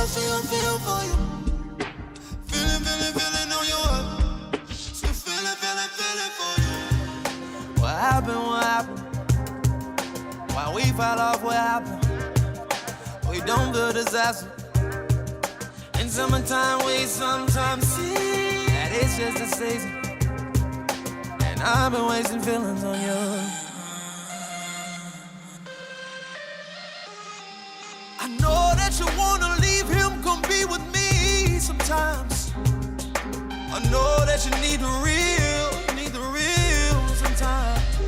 still feel for you. Feeling on your heart. Still feeling for you. What happened? Why we fell off, what happened? We don't feel disaster. In summertime we sometimes see that it's just a season. And I've been wasting feelings on you. I know that you wanna leave him, come be with me sometimes. I know that you need the real sometimes.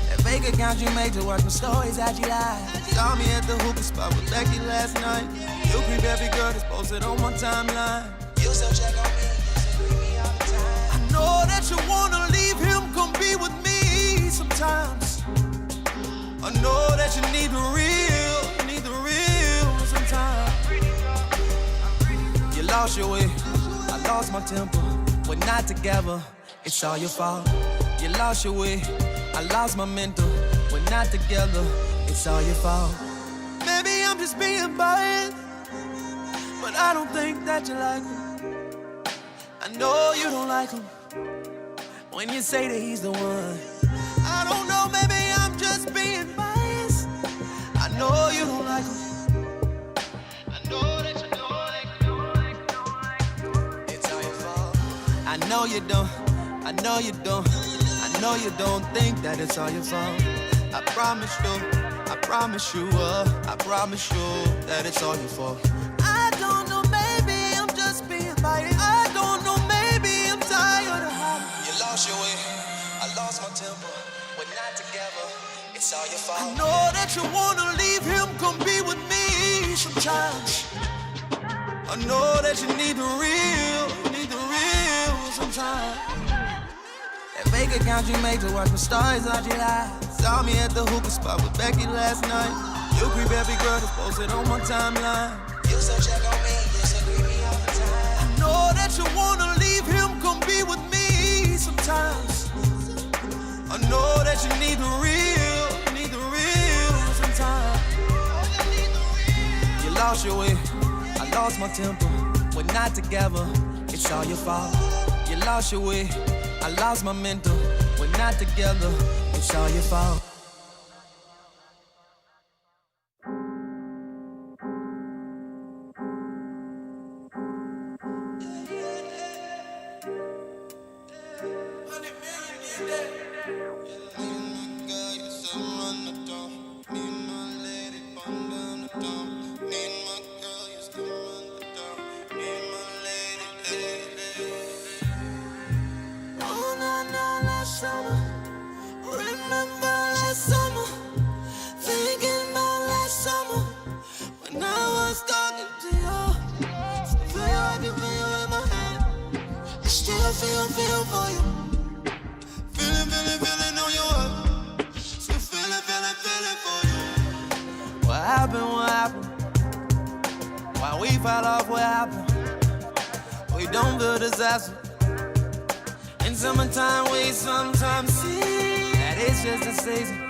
That fake account you made to watch my stories that you lied. Saw me at the hookah spot with Becky last night. You creep every girl that's posted on my timeline. You still check on me, you still creep me all the time. I know that you wanna leave him, come be with me sometimes. I know that you need the real sometimes. You lost your way, I lost my temper. We're not together, it's all your fault. You lost your way, I lost my mental. We're not together, it's all your fault. Maybe I'm just being biased, but I don't think that you like him. I know you don't like him When you say that he's the one, I don't know, maybe I'm just being biased. I know you don't like him. I know that you don't like him. it's all your fault. I know you don't, I know you don't, I know you don't think that it's all your fault. I promise you that it's all your fault. I don't know, maybe I'm just being biased. I don't know, maybe I'm tired of hiding. You lost your way, I lost my temper. We're not together, it's all your I fault. know that you wanna leave him, come be with me sometimes. I know that you need the real sometimes. That fake account you made to watch my stories out your life. Saw me at the hookah spot with Becky last night. You creep every girl that's posted on my timeline. You still check on me, you still creep me all the time. I know that you wanna leave him, come be with me sometimes. I know that you need the real sometimes. You lost your way, I lost my temper. We're not together, it's all your fault. You lost your way, I lost my mental. We're not together, it's all your fault. Feel for you. Feeling on your heart. Still feeling for you. What happened? Why we fell off, what happened? We don't feel disaster. In summertime we sometimes see that it's just a season.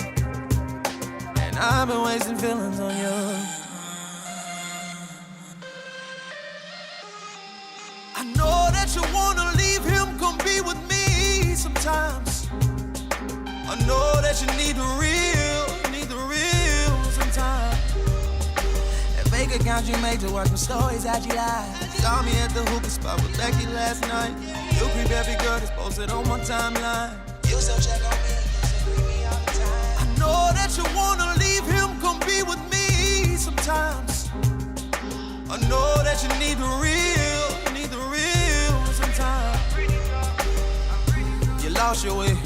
And I've been wasting feelings on you. I know that you wanna leave him, come be with me sometimes. I know that you need the real sometimes. That fake account you made to watch my stories out your life. Saw me at the hookah spot with Becky last night. You creep every girl that's posted on my timeline. You still check on me, you still creep me all the time. I know that you wanna leave him, come be with me sometimes. I know that you need the real sometimes. You lost your way,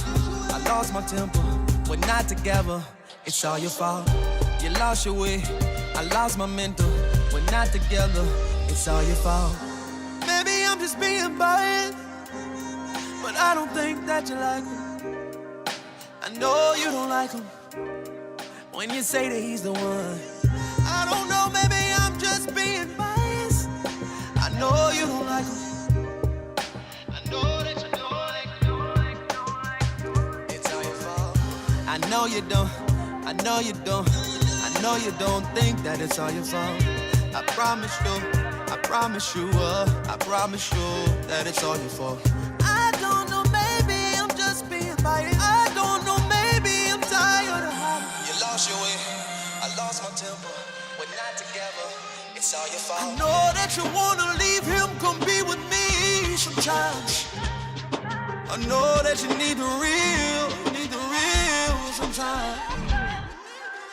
I lost my temper. We're not together, it's all your fault. You lost your way, I lost my mental. We're not together, it's all your fault. Maybe I'm just being biased, but I don't think that you like him. I know you don't like him When you say that he's the one, I don't know, maybe I'm just being biased. I know you don't like him. I know that you don't like him. it's all your fault. I know you don't, I know you don't, I know you don't think that it's all your fault. I promise you, I promise you, I promise you that it's all your fault. I don't know, maybe I'm just being biased. I don't know, maybe I'm tired of hiding. You lost your way, I lost my temper. We're not together, it's all your fault. I know that you wanna leave him, come be with me sometimes. I know that you need the real sometimes.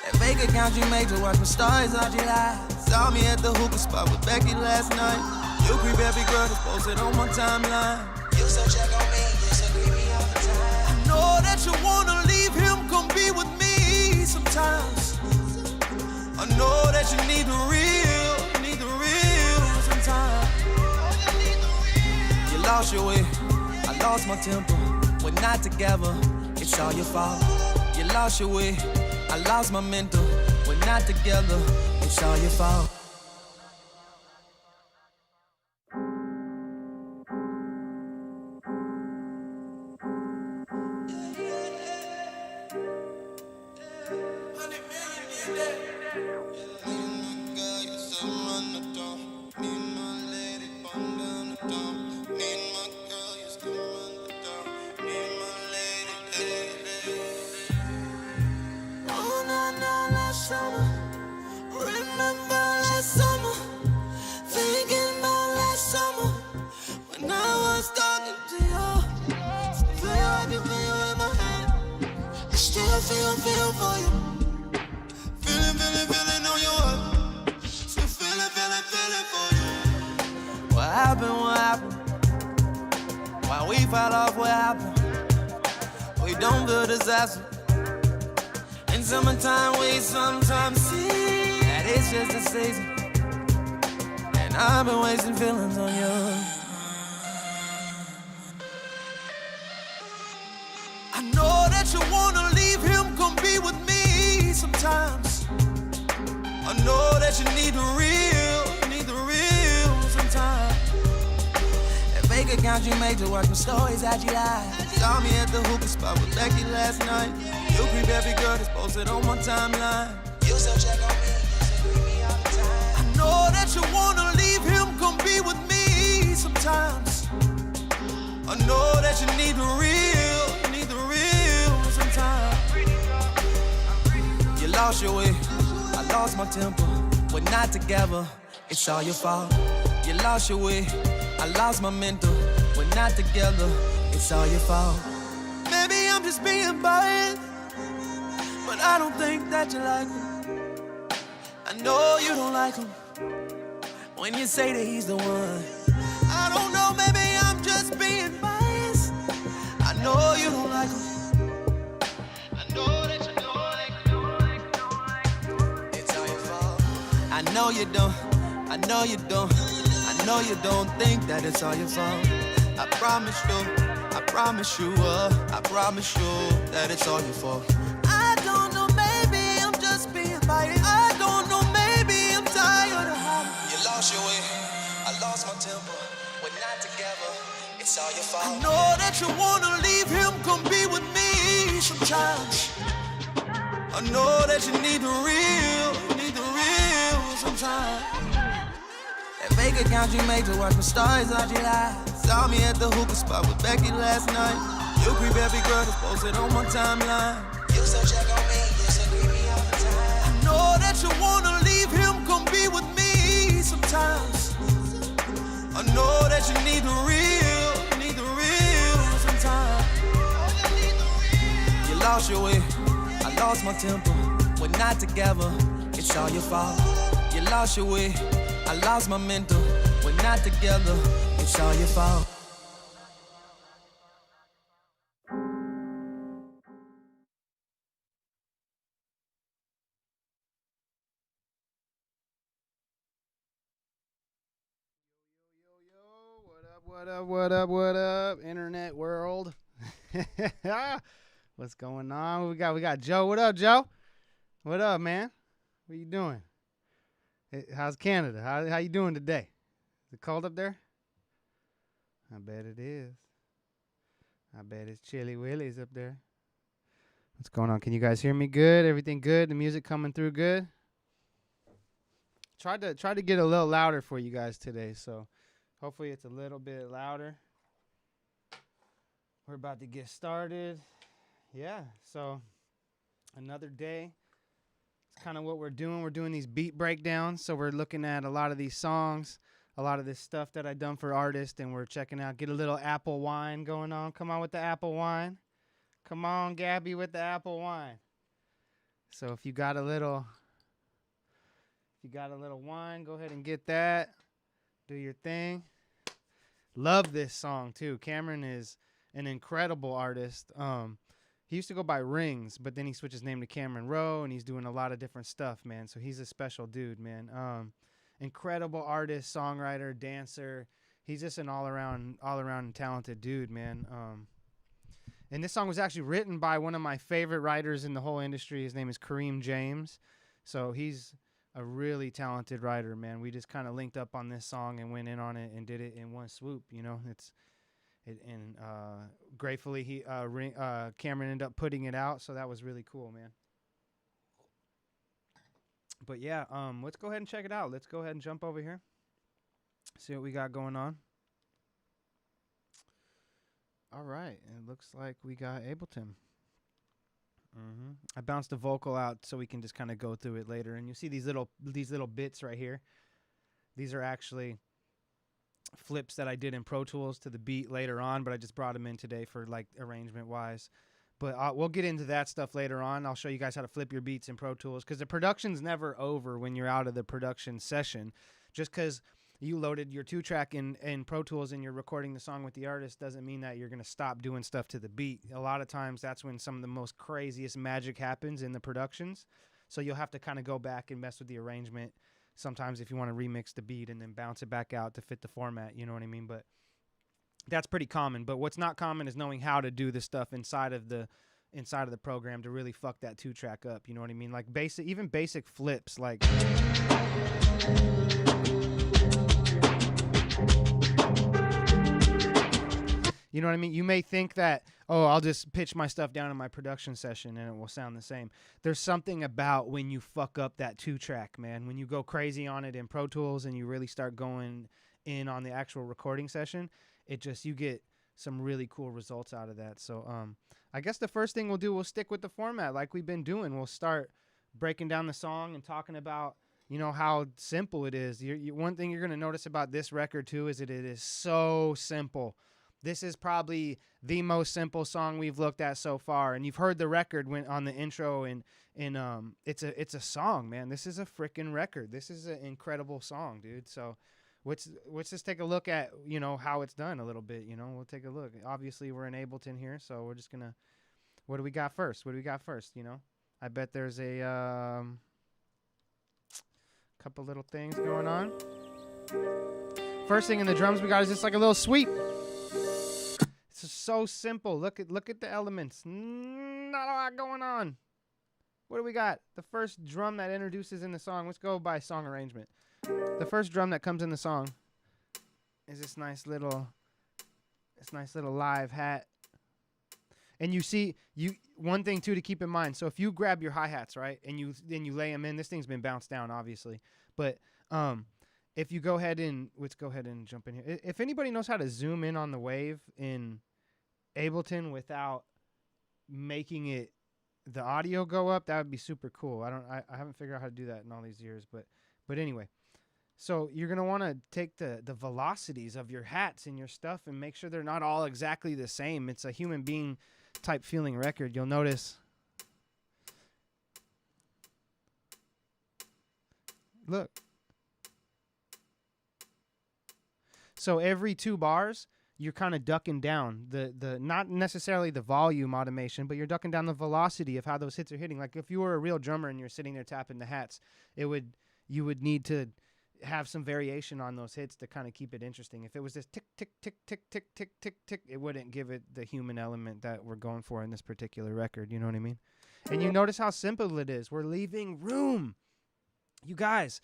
That fake account you made to watch my stories all July. Saw me at the hookah spot with Becky last night. You creep every girl that's posted on my timeline. You still check on me, you still creep me all the time. I know that you wanna leave him, come be with me sometimes. I know that you need the real sometimes. You lost your way, I lost my temper. We're not together, it's all your fault. You lost your way, I lost my mental. We're not together, it's all your fault. Feel for you. Feeling on your heart. Still feeling for you. What happened? Why we fell off, what happened? We don't feel disaster. In summertime, we sometimes see that it's just a season. And I've been wasting feelings on you. I know that you wanna leave him, come be with me sometimes. I know that you need the real sometimes. That fake account you made to watch my stories out July. Saw me at the hookah spot with Becky last night. You creep every girl that's posted on my timeline. You still check on me, you still creep me all the time. I know that you wanna leave him, come be with me sometimes. I know that you need the real sometimes. You lost your way, I lost my temper. We're not together, it's all your fault. You lost your way, I lost my mental. We're not together, it's all your fault. Maybe I'm just being biased, but I don't think that you like him. I know you don't like him when you say that he's the one. I don't know, maybe I'm just being biased. I know you don't like him. I know that you don't like him. It's all your fault. I know you don't, I know you don't. I know you don't think that it's all your fault. I promise you, I promise you that it's all your fault. I don't know, maybe I'm just being biased. I don't know, maybe I'm tired of hiding. You lost your way, I lost my temper. We're not together, it's all your fault. I know that you wanna leave him, come be with me sometimes. I know that you need the real sometimes. That fake account you made to watch my stories all July. Saw me at the hookah spot with Becky last night. You creep every girl that's posted on my timeline. You still check on me, you still creep me all the time. I know that you wanna leave him, come be with me sometimes. I know that you need the real sometimes. You lost your way, I lost my temper. We're not together, it's all your fault. You lost your way, I lost my mental. We're not together, it's all your fault. What up, internet world? What's going on? We got Joe. What up, Joe? What up, man? What you doing? How's Canada? How you doing today? Is it cold up there? I bet it is. I bet it's chilly willies up there. What's going on? Can you guys hear me good? Everything good? The music coming through good? Tried to get a little louder for you guys today, so hopefully it's a little bit louder. We're about to get started. Yeah, so another day. It's kind of what we're doing. We're doing these beat breakdowns, so we're looking at a lot of these songs, a lot of this stuff that I done for artists, and we're checking out. Get a little apple wine going on. Come on with the apple wine. Come on, Gabby, with the apple wine. So if you got a little wine, go ahead and get that. Do your thing. Love this song too. Cameron is an incredible artist. He used to go by Rings, but then he switched his name to Cameron Rowe, and he's doing a lot of different stuff, man. So he's a special dude, man. Incredible artist, songwriter, dancer. He's just an all-around talented dude, man. And this song was actually written by one of my favorite writers in the whole industry. His name is Kareem James. So he's a really talented writer, man. We just kind of linked up on this song and went in on it and did it in one swoop, you know. Gratefully, Cameron ended up putting it out, so that was really cool, man. But yeah, let's go ahead and check it out. Let's go ahead and jump over here, see what we got going on. All right, it looks like we got Ableton. I bounced the vocal out so we can just kind of go through it later, and you see these little bits right here. These are actually flips that I did in Pro Tools to the beat later on, but I just brought them in today for like arrangement wise. But we'll get into that stuff later on. I'll show you guys how to flip your beats in Pro Tools, because the production's never over when you're out of the production session. Just because you loaded your 2-track in Pro Tools and you're recording the song with the artist doesn't mean that you're going to stop doing stuff to the beat. A lot of times that's when some of the most craziest magic happens in the productions. So you'll have to kind of go back and mess with the arrangement sometimes if you want to remix the beat and then bounce it back out to fit the format, you know what I mean? But that's pretty common. But what's not common is knowing how to do this stuff inside of the program to really fuck that 2-track up, you know what I mean? Like even basic flips, like you know what I mean? You may think that, oh, I'll just pitch my stuff down in my production session and it will sound the same. There's something about when you fuck up that 2-track, man. When you go crazy on it in Pro Tools and you really start going in on the actual recording session, you get some really cool results out of that. So I guess the first thing we'll stick with the format like we've been doing. We'll start breaking down the song and talking about, you know, how simple it is. One thing you're going to notice about this record too is that it is so simple. This is probably the most simple song we've looked at so far, and you've heard the record on the intro, and it's a song, man. This is a freaking record. This is an incredible song, dude. So let's just take a look at, you know, how it's done a little bit. You know, we'll take a look. Obviously, we're in Ableton here, so we're just gonna. What do we got first? You know, I bet there's a couple little things going on. First thing in the drums we got is just like a little sweep. It's so simple. Look at the elements. Not a lot going on. What do we got? The first drum that introduces in the song. Let's go by song arrangement. The first drum that comes in the song is this nice little live hat. And you see, one thing too to keep in mind. So if you grab your hi-hats, right, and you lay them in, this thing's been bounced down, obviously. But if you go ahead and let's go ahead and jump in here. If anybody knows how to zoom in on the wave in Ableton without making the audio go up, that would be super cool. I haven't figured out how to do that in all these years, but anyway. So you're gonna want to take the velocities of your hats and your stuff and make sure they're not all exactly the same. It's a human being type feeling record. You'll notice. Look. So every 2 bars, you're kind of ducking down the not necessarily the volume automation, but you're ducking down the velocity of how those hits are hitting. Like if you were a real drummer and you're sitting there tapping the hats, you would need to have some variation on those hits to kind of keep it interesting. If it was just tick, tick, tick, tick, tick, tick, tick, tick, it wouldn't give it the human element that we're going for in this particular record. You know what I mean? And you notice how simple it is. We're leaving room. You guys,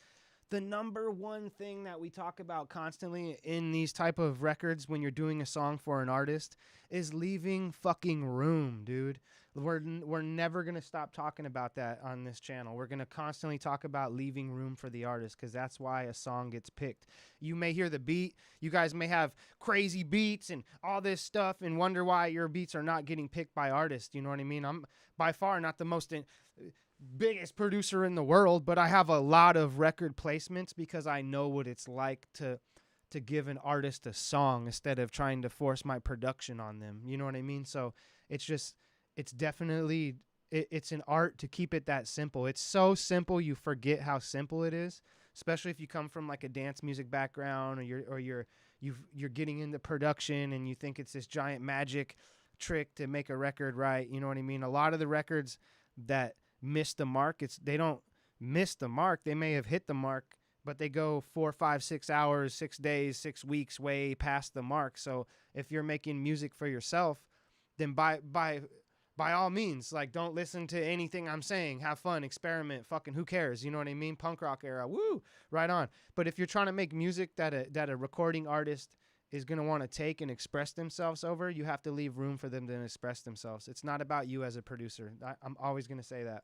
the number one thing that we talk about constantly in these type of records when you're doing a song for an artist is leaving fucking room, dude. We're never going to stop talking about that on this channel. We're going to constantly talk about leaving room for the artist, because that's why a song gets picked. You may hear the beat. You guys may have crazy beats and all this stuff and wonder why your beats are not getting picked by artists. You know what I mean? I'm by far not the most biggest producer in the world, but I have a lot of record placements because I know what it's like to give an artist a song instead of trying to force my production on them. You know what I mean? So it's definitely, it's an art to keep it that simple. It's so simple you forget how simple it is, especially if you come from like a dance music background, or you're getting into production and you think it's this giant magic trick to make a record right. You know what I mean? A lot of the records that miss the mark, they don't miss the mark. They may have hit the mark, but they go 4, 5, 6 hours, 6 days, 6 weeks way past the mark. So if you're making music for yourself, then by all means, like, don't listen to anything I'm saying. Have fun, experiment, fucking who cares? You know what I mean? Punk rock era, woo, right on. But if you're trying to make music that a recording artist is going to want to take and express themselves over, you have to leave room for them to express themselves. It's not about you as a producer. I'm always going to say that.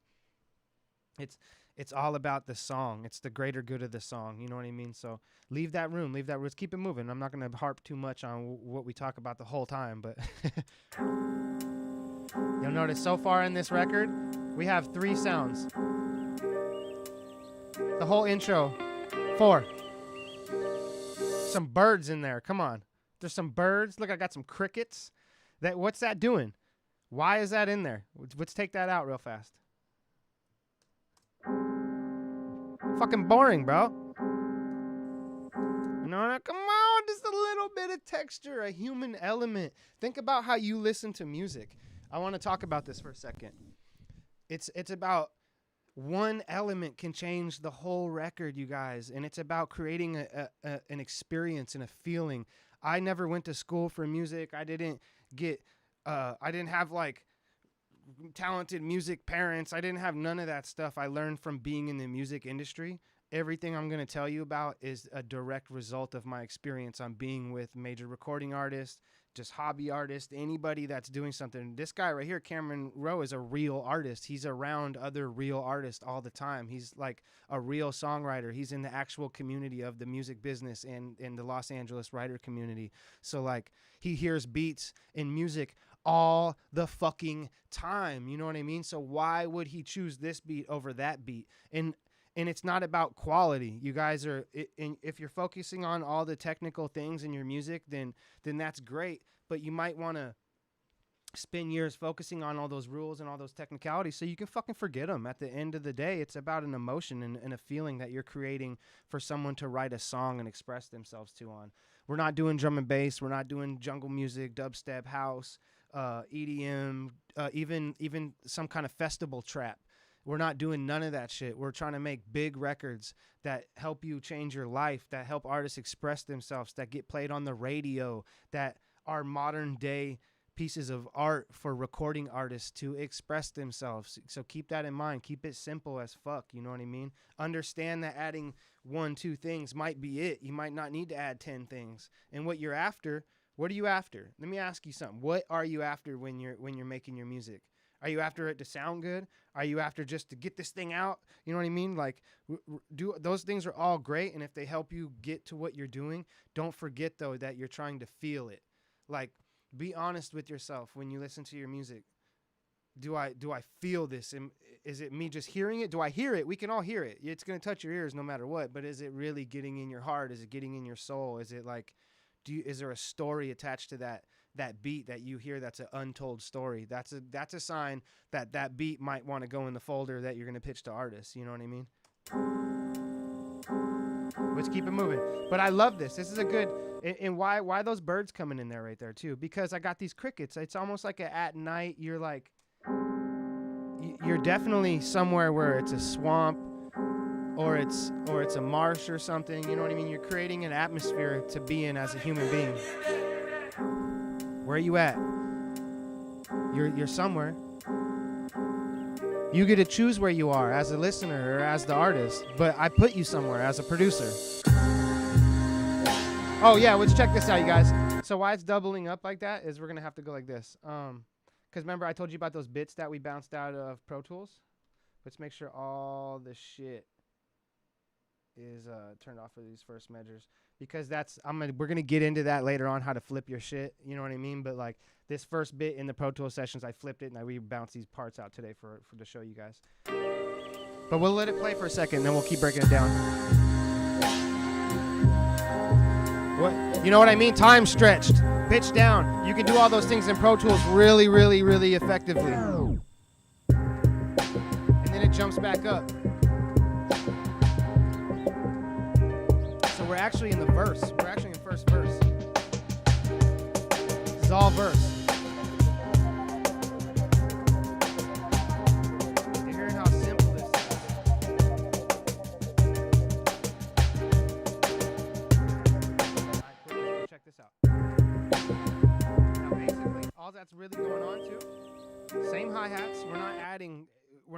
It's all about the song. It's the greater good of the song. You know what I mean? So leave that room. Let's keep it moving. I'm not going to harp too much on what we talk about the whole time, but you'll notice so far in this record, we have 3 sounds. The whole intro, 4. Some birds in there. Come on. There's some birds. Look, I got some crickets. What's that doing? Why is that in there? Let's take that out real fast. Fucking boring, bro. You know, come on, just a little bit of texture, a human element. Think about how you listen to music. I want to talk about this for a second. It's about one element can change the whole record, you guys, and it's about creating an experience and a feeling. I never went to school for music. I didn't have like talented music parents. I didn't have none of that stuff. I learned from being in the music industry. Everything I'm going to tell you about is a direct result of my experience on being with major recording artists, just hobby artists, anybody that's doing something. This guy right here, Cameron Rowe, is a real artist. He's around other real artists all the time. He's like a real songwriter. He's in the actual community of the music business and in the Los Angeles writer community. So like he hears beats in music all the fucking time. You know what I mean? So why would he choose this beat over that beat? And it's not about quality. You guys are, if you're focusing on all the technical things in your music, then that's great. But you might want to spend years focusing on all those rules and all those technicalities so you can fucking forget them. At the end of the day, it's about an emotion and a feeling that you're creating for someone to write a song and express themselves to on. We're not doing drum and bass. We're not doing jungle music, dubstep, house, EDM, even some kind of festival trap. We're not doing none of that shit. We're trying to make big records that help you change your life, that help artists express themselves, that get played on the radio, that are modern day pieces of art for recording artists to express themselves. So keep that in mind. Keep it simple as fuck. You know what I mean? Understand that adding 1, 2 things might be it. You might not need to add 10 things. And what you're after, what are you after? Let me ask you something. What are you after when you're making your music? Are you after it to sound good? Are you after just to get this thing out? You know what I mean? Like, those things are all great, and if they help you get to what you're doing, don't forget, though, that you're trying to feel it. Like, be honest with yourself when you listen to your music. Do I feel this? Is it me just hearing it? Do I hear it? We can all hear it. It's going to touch your ears no matter what, but is it really getting in your heart? Is it getting in your soul? Is it like, is there a story attached to that beat that you hear that's an untold story? That's a sign that beat might want to go in the folder that you're going to pitch to artists. You know what I mean? Let's keep it moving. But I love this. This is a good, and why those birds coming in there right there too? Because I got these crickets. It's almost like at night you're like, you're definitely somewhere where it's a swamp or it's a marsh or something. You know what I mean? You're creating an atmosphere to be in as a human being. Where are you at? You're somewhere. You get to choose where you are as a listener or as the artist, but I put you somewhere as a producer. Oh yeah, let's check this out, you guys. So why it's doubling up like that is we're gonna have to go like this. Because remember I told you about those bits that we bounced out of Pro Tools? Let's make sure all the shit is turned off for these first measures, because we're gonna get into that later on, how to flip your shit, you know what I mean? But like this first bit in the Pro Tools sessions, I flipped it and I re-bounced these parts out today for to show you guys. But we'll let it play for a second, then we'll keep breaking it down. What, you know what I mean? Time stretched, pitch down. You can do all those things in Pro Tools really, really, really effectively. And then it jumps back up. So we're actually in the verse. We're actually in first verse. This is all verse. You're hearing how simple this is. Alright, check this out. Now basically, all that's really going on too, same hi-hats. We're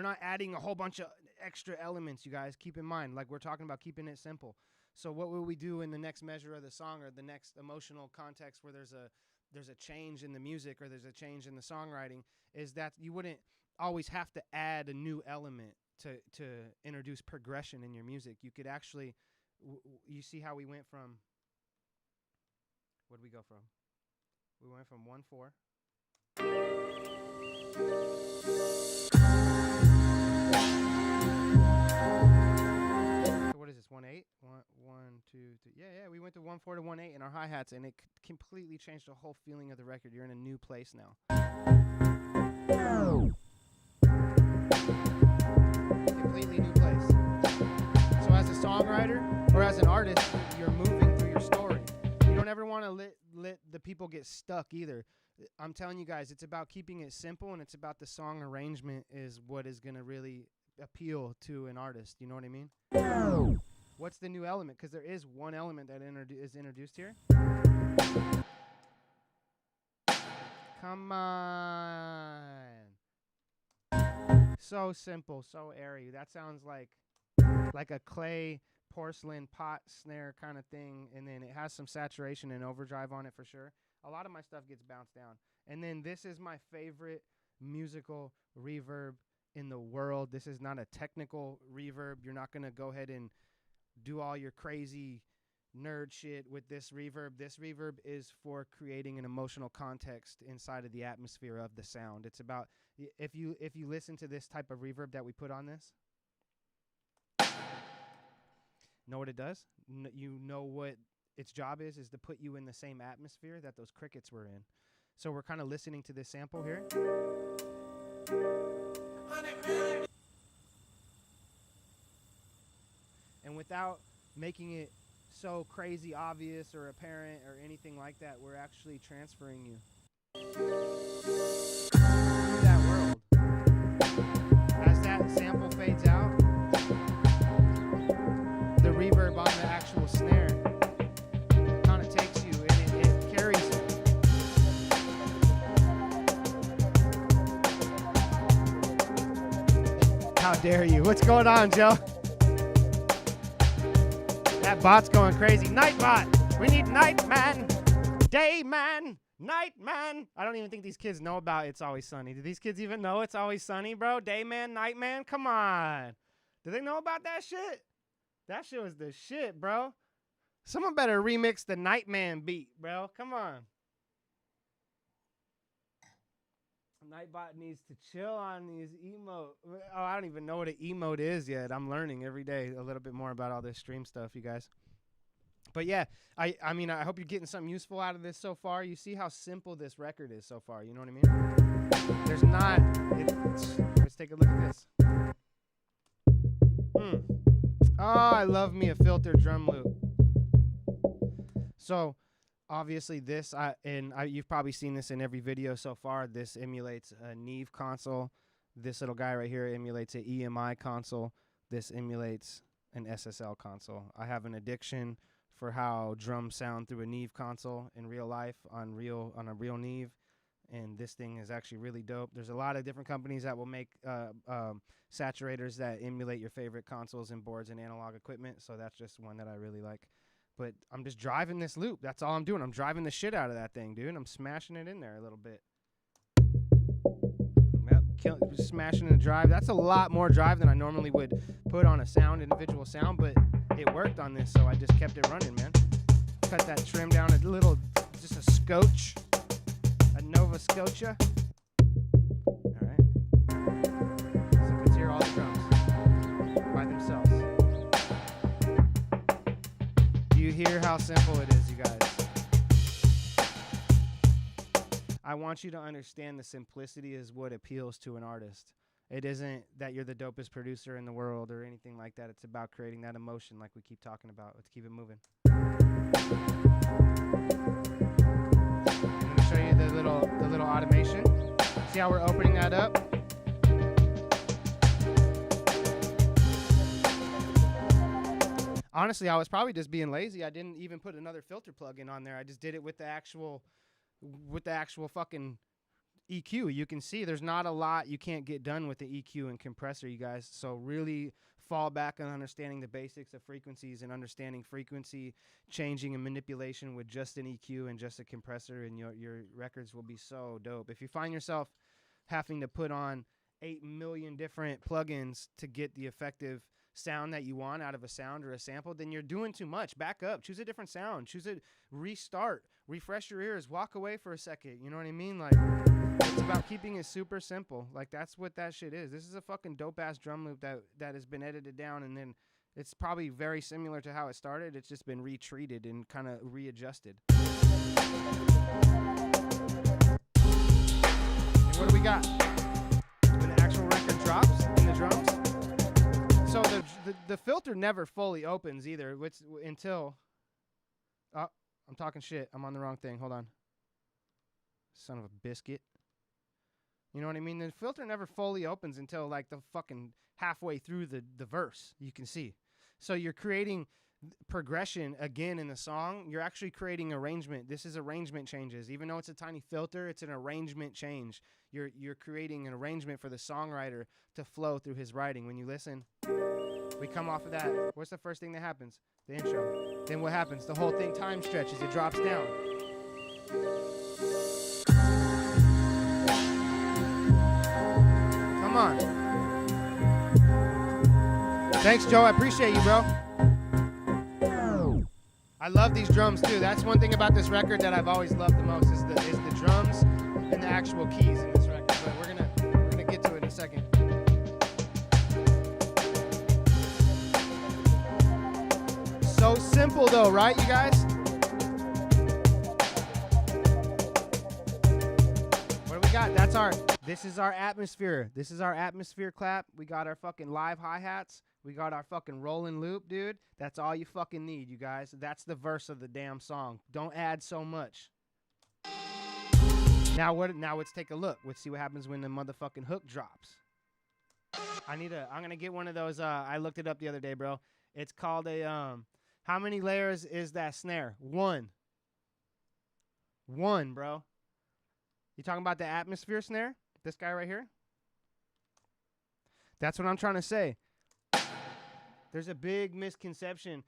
not adding a whole bunch of extra elements, you guys. Keep in mind, like we're talking about keeping it simple. So what will we do in the next measure of the song, or the next emotional context where there's a change in the music or there's a change in the songwriting, is that you wouldn't always have to add a new element to introduce progression in your music. You could actually, you see how we went from, what did we go from? We went from 1/4. What is this? 1/8? 1, 2, 3. Yeah. We went to 1/4 to 1/8 in our hi-hats, and it completely changed the whole feeling of the record. You're in a new place now. Completely new place. So as a songwriter or as an artist, you're moving through your story. You don't ever want to let the people get stuck either. I'm telling you guys, it's about keeping it simple, and it's about the song arrangement is what is going to really appeal to an artist. You know what I mean? What's the new element? Because there is one element that is introduced here. Come on. So simple, so airy. That sounds like a clay porcelain pot snare kind of thing, and then it has some saturation and overdrive on it for sure. A lot of my stuff gets bounced down. And then this is my favorite musical reverb in the world. This is not a technical reverb. You're not going to go ahead and do all your crazy nerd shit with this reverb. This reverb is for creating an emotional context inside of the atmosphere of the sound. It's about, if you listen to this type of reverb that we put on this, know what it does? You know what its job is to put you in the same atmosphere that those crickets were in. So we're kind of listening to this sample here. And without making it so crazy obvious or apparent or anything like that, we're actually transferring you through that world. As that sample fades out, the reverb on the actual snare kind of takes you and it carries you. How dare you? What's going on, Joe? That bot's going crazy. Night bot. We need night man, day man, night man. I don't even think these kids know about It's Always Sunny. Do these kids even know It's Always Sunny, bro? Day man, night man. Come on. Do they know about that shit? That shit was the shit, bro. Someone better remix the Nightman beat, bro. Come on. Nightbot needs to chill on these emote. Oh, I don't even know what an emote is yet. I'm learning every day a little bit more about all this stream stuff, you guys. But yeah, I mean, I hope you're getting something useful out of this so far. You see how simple this record is so far. You know what I mean? There's not. Let's take a look at this. Oh, I love me a filtered drum loop. So, obviously this, you've probably seen this in every video so far. This emulates a Neve console. This little guy right here emulates an EMI console. This emulates an SSL console. I have an addiction for how drums sound through a Neve console in real life on a real Neve. And this thing is actually really dope. There's a lot of different companies that will make saturators that emulate your favorite consoles and boards and analog equipment. So that's just one that I really like. But I'm just driving this loop. That's all I'm doing. I'm driving the shit out of that thing, dude. I'm smashing it in there a little bit. smashing the drive. That's a lot more drive than I normally would put on a sound, individual sound, but it worked on this, so I just kept it running, man. Cut that trim down a little, just a scotch, a Nova Scotia. All right. So let's hear all the drums by themselves. Do you hear how simple it is, you guys? I want you to understand the simplicity is what appeals to an artist. It isn't that you're the dopest producer in the world or anything like that. It's about creating that emotion like we keep talking about. Let's keep it moving. I'm going to show you the little automation. See how we're opening that up? Honestly, I was probably just being lazy. I didn't even put another filter plugin on there. I just did it with the actual fucking EQ. You can see there's not a lot you can't get done with the EQ and compressor, you guys. So really fall back on understanding the basics of frequencies and understanding frequency changing and manipulation with just an EQ and just a compressor, and your records will be so dope. If you find yourself having to put on 8 million different plugins to get the effective sound that you want out of a sound or a sample, then you're doing too much. Back up, choose a different sound, restart, refresh your ears, walk away for a second. You know what I mean? Like, it's about keeping it super simple. Like, that's what that shit is. This is a fucking dope ass drum loop that has been edited down, and then it's probably very similar to how it started. It's just been retreated and kind of readjusted. And what do we got? When the actual record drops in the drums. So the filter never fully opens either, until... Oh, I'm talking shit. I'm on the wrong thing. Hold on. Son of a biscuit. You know what I mean? The filter never fully opens until like the fucking halfway through the verse, you can see. So you're creating progression again in the song. You're actually creating arrangement. This is arrangement changes. Even though it's a tiny filter, it's an arrangement change. You're creating an arrangement for the songwriter to flow through his writing. When you listen, we come off of that. What's the first thing that happens? The intro. Then what happens? The whole thing time stretches. It drops down. Come on. Thanks, Joe. I appreciate you, bro. I love these drums too. That's one thing about this record that I've always loved the most is the drums and the actual keys in this record. But we're gonna get to it in a second. So simple though, right, you guys? What do we got? This is our atmosphere. This is our atmosphere clap. We got our fucking live hi-hats. We got our fucking rolling loop, dude. That's all you fucking need, you guys. That's the verse of the damn song. Don't add so much. Now let's take a look. Let's see what happens when the motherfucking hook drops. I'm gonna get one of those. I looked it up the other day, bro. It's called a how many layers is that snare? One, bro. You talking about the atmosphere snare? This guy right here? That's what I'm trying to say. There's a big misconception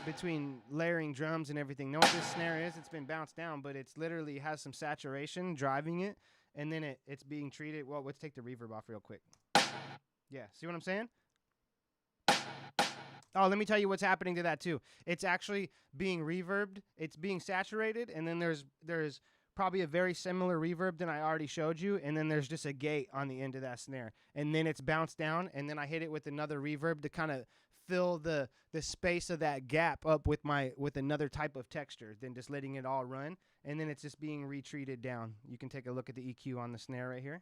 between layering drums and everything. Know what this snare is? It's been bounced down, but it's literally has some saturation driving it, and then it's being treated. Well, let's take the reverb off real quick. Yeah, see what I'm saying? Oh, let me tell you what's happening to that too. It's actually being reverbed. It's being saturated, and then there's probably a very similar reverb than I already showed you, and then there's just a gate on the end of that snare, and then it's bounced down, and then I hit it with another reverb to kind of fill the space of that gap up with another type of texture than just letting it all run, and then it's just being retreated down. You can take a look at the EQ on the snare right here.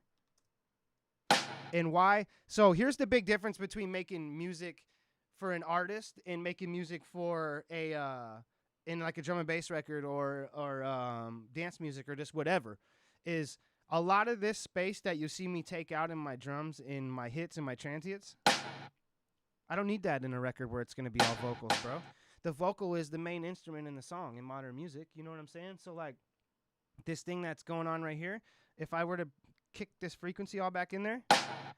And why? So here's the big difference between making music for an artist and making music for in like a drum and bass record or dance music or just whatever, is a lot of this space that you see me take out in my drums, in my hits and my transients. I don't need that in a record where it's going to be all vocals, bro. The vocal is the main instrument in the song in modern music. You know what I'm saying? So like this thing that's going on right here, if I were to kick this frequency all back in there.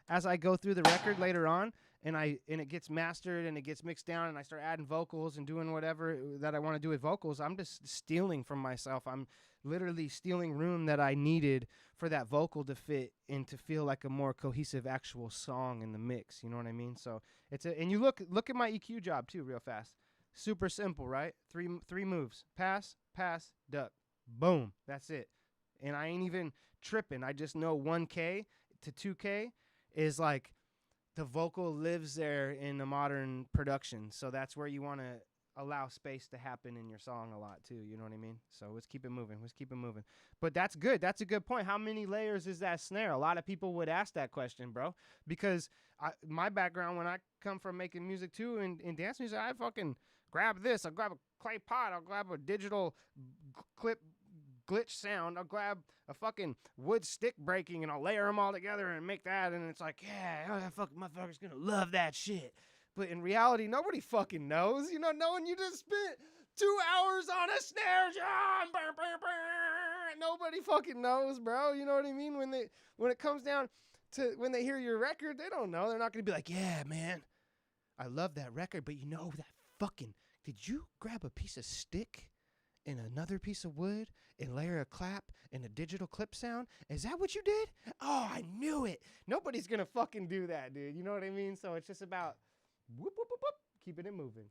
As I go through the record later on, and it gets mastered and it gets mixed down, and I start adding vocals and doing whatever that I want to do with vocals, I'm just stealing from myself. I'm literally stealing room that I needed for that vocal to fit and to feel like a more cohesive actual song in the mix. You know what I mean? So and you look at my EQ job too, real fast. Super simple, right? Three moves: pass, duck, boom. That's it. And I ain't even tripping. I just know 1K to 2K is like the vocal lives there in the modern production. So that's where you want to allow space to happen in your song a lot too. You know what I mean? So let's keep it moving. But that's good. That's a good point. How many layers is that snare? A lot of people would ask that question, bro, because my background, when I come from making music too and dance music, I fucking grab this. I'll grab a clay pot. I'll grab a digital clip glitch sound. I'll grab a fucking wood stick breaking and I'll layer them all together and make that. And it's like, yeah, that fucking motherfucker's gonna love that shit. But in reality, nobody fucking knows. You know, knowing you just spent 2 hours on a snare drum. Nobody fucking knows, bro. You know what I mean? When it comes down to when they hear your record, they don't know. They're not gonna be like, yeah, man, I love that record, but you know that fucking, did you grab a piece of stick and another piece of wood and layer a clap and a digital clip sound? Is that what you did? Oh, I knew it. Nobody's gonna fucking do that, dude. You know what I mean? So it's just about whoop, whoop, whoop, whoop. Keeping it moving.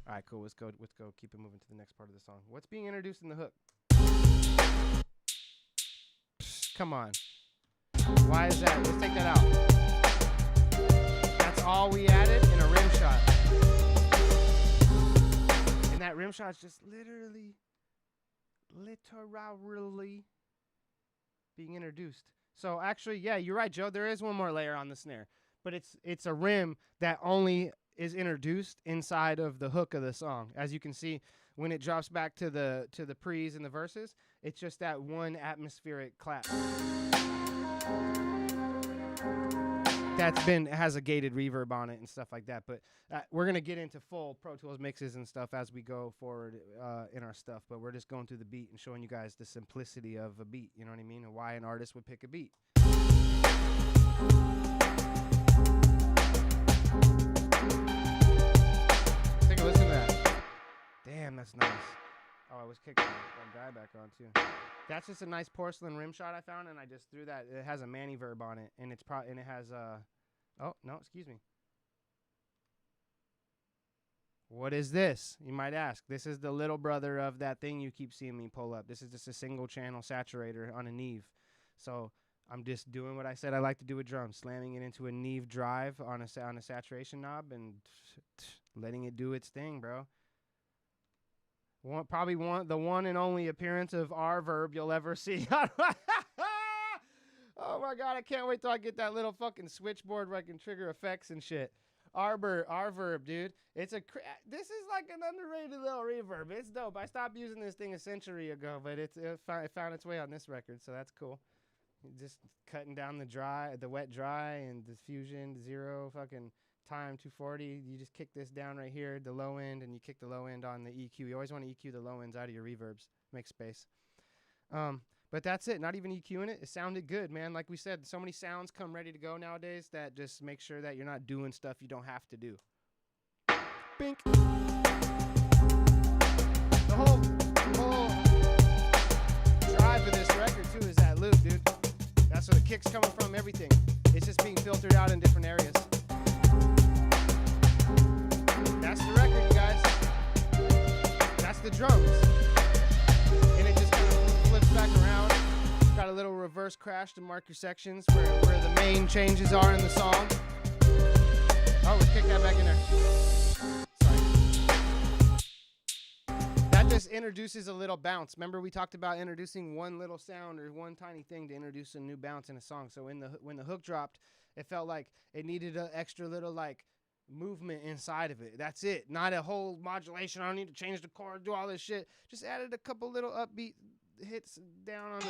All right, cool. Let's go. Keep it moving to the next part of the song. What's being introduced in the hook? Come on. Why is that? Let's take that out. That's all we added in a rim shot. And that rim shot is just literally being introduced. So actually, yeah, you're right, Joe. There is one more layer on the snare, but it's a rim that only is introduced inside of the hook of the song. As you can see, when it drops back to the pre's and the verses, it's just that one atmospheric clap. Has a gated reverb on it and stuff like that. But we're going to get into full Pro Tools mixes and stuff as we go forward in our stuff. But we're just going through the beat and showing you guys the simplicity of a beat. You know what I mean? And why an artist would pick a beat. Take a listen to that. Damn, that's nice. Oh, I was kicking that guy back on too. That's just a nice porcelain rim shot I found, and I just threw that. It has a Manny verb on it, and it has oh no, excuse me. What is this? You might ask. This is the little brother of that thing you keep seeing me pull up. This is just a single channel saturator on a Neve. So I'm just doing what I said I like to do with drums, slamming it into a Neve drive on a saturation knob and letting it do its thing, bro. Probably the one and only appearance of R verb you'll ever see. Oh my god, I can't wait till I get that little fucking switchboard where I can trigger effects and shit. R verb, dude. This is like an underrated little reverb. It's dope. I stopped using this thing a century ago, but it found its way on this record, so that's cool. Just cutting down the wet dry and diffusion, 0 fucking time 240. You just kick this down right here, the low end, and you kick the low end on the EQ. You always want to EQ the low ends out of your reverbs. Make space. But that's it. Not even EQing it. It sounded good, man. Like we said, so many sounds come ready to go nowadays that just make sure that you're not doing stuff you don't have to do. Bink. The whole drive of this record, too, is that loop, dude. That's where the kick's coming from, everything. It's just being filtered out in different areas. That's the record, you guys. That's the drums. And it just kind of flips back around. Got a little reverse crash to mark your sections where the main changes are in the song. Oh, let's kick that back in there. Sorry. That just introduces a little bounce. Remember we talked about introducing one little sound or one tiny thing to introduce a new bounce in a song. So when the hook dropped, it felt like it needed an extra little like movement inside of it. That's it. Not a whole modulation. I don't need to change the chord, do all this shit. Just added a couple little upbeat hits down on the...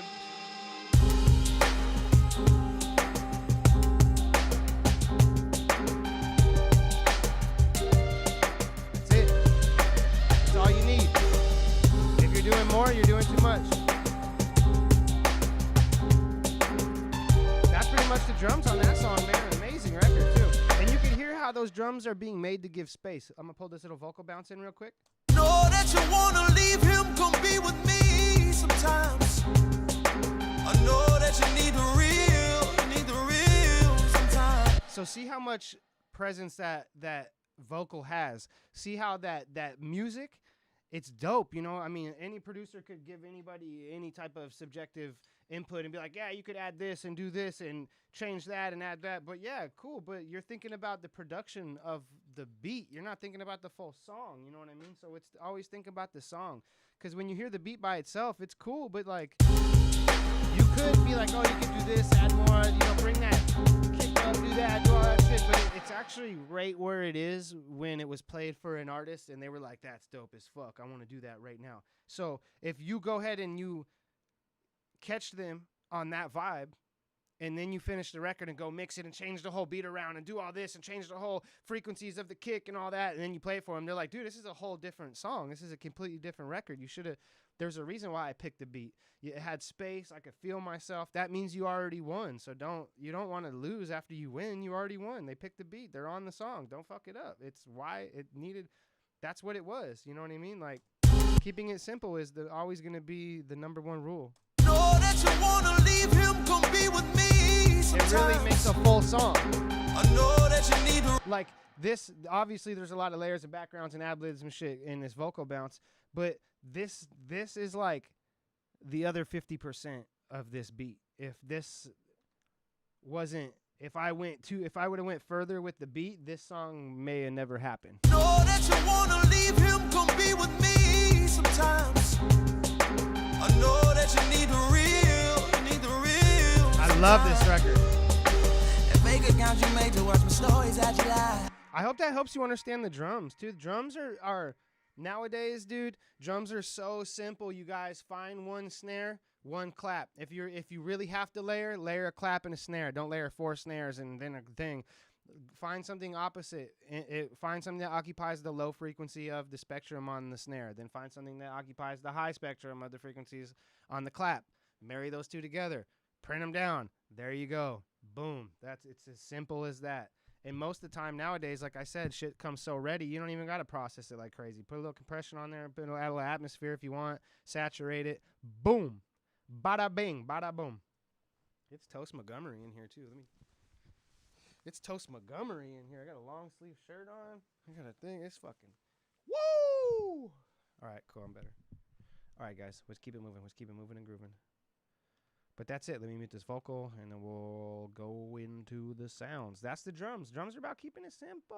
That's it. That's all you need. If you're doing more, you're doing too much. much the drums on that song, man. Amazing record, too. And you can hear how those drums are being made to give space. I'm going to pull this little vocal bounce in real quick. Know that you wanna leave him, come be with me sometimes. I know that you need the real sometimes. So see how much presence that vocal has. See how that music, it's dope, you know? I mean, any producer could give anybody any type of subjective input and be like, yeah, you could add this and do this and change that and add that. But yeah, cool. But you're thinking about the production of the beat. You're not thinking about the full song. You know what I mean? So it's always think about the song. Because when you hear the beat by itself, it's cool. But like, you could be like, oh, you could do this, add more, you know, bring that kick up, do that, do all that shit. But it's actually right where it is when it was played for an artist and they were like, that's dope as fuck. I want to do that right now. So if you go ahead and you catch them on that vibe, and then you finish the record and go mix it and change the whole beat around and do all this and change the whole frequencies of the kick and all that, and then you play it for them, they're like, dude, this is a whole different song. This is a completely different record. You should have, there's a reason why I picked the beat. It had space. I could feel myself. That means you already won. So you don't want to lose after you win. You already won. They picked the beat. They're on the song. Don't fuck it up. It's why it needed, that's what it was. You know what I mean? Like, keeping it simple is always going to be the number one rule. Know that you wanna leave him, come be with me sometimes. It really makes a full song. I know that you need like this, obviously there's a lot of layers and backgrounds and ad-libs and shit in this vocal bounce, but this is like the other 50% of this beat. If this wasn't, if I would have went further with the beat, this song may have never happened. Know that you wanna leave him, come be with me sometimes. I know that you need the real. I love this record. And fake accounts you made to watch my stories that you lie. I hope that helps you understand the drums, too. Drums are nowadays, dude, drums are so simple, you guys. Find one snare, one clap. If you really have to layer a clap and a snare. Don't layer 4 snares and then a thing. Find something opposite. Find something that occupies the low frequency of the spectrum on the snare. Then find something that occupies the high spectrum of the frequencies on the clap. Marry those two together. Print them down. There you go. Boom. It's as simple as that. And most of the time nowadays, like I said, shit comes so ready, you don't even got to process it like crazy. Put a little compression on there, add a little atmosphere if you want, saturate it. Boom. Bada bing, bada boom. It's Toast Montgomery in here, too. It's Toast Montgomery in here. I got a long sleeve shirt on. I got a thing. It's fucking woo! All right, cool. I'm better. All right, guys. Let's keep it moving. Let's keep it moving and grooving. But that's it. Let me mute this vocal, and then we'll go into the sounds. That's the drums. Drums are about keeping it simple.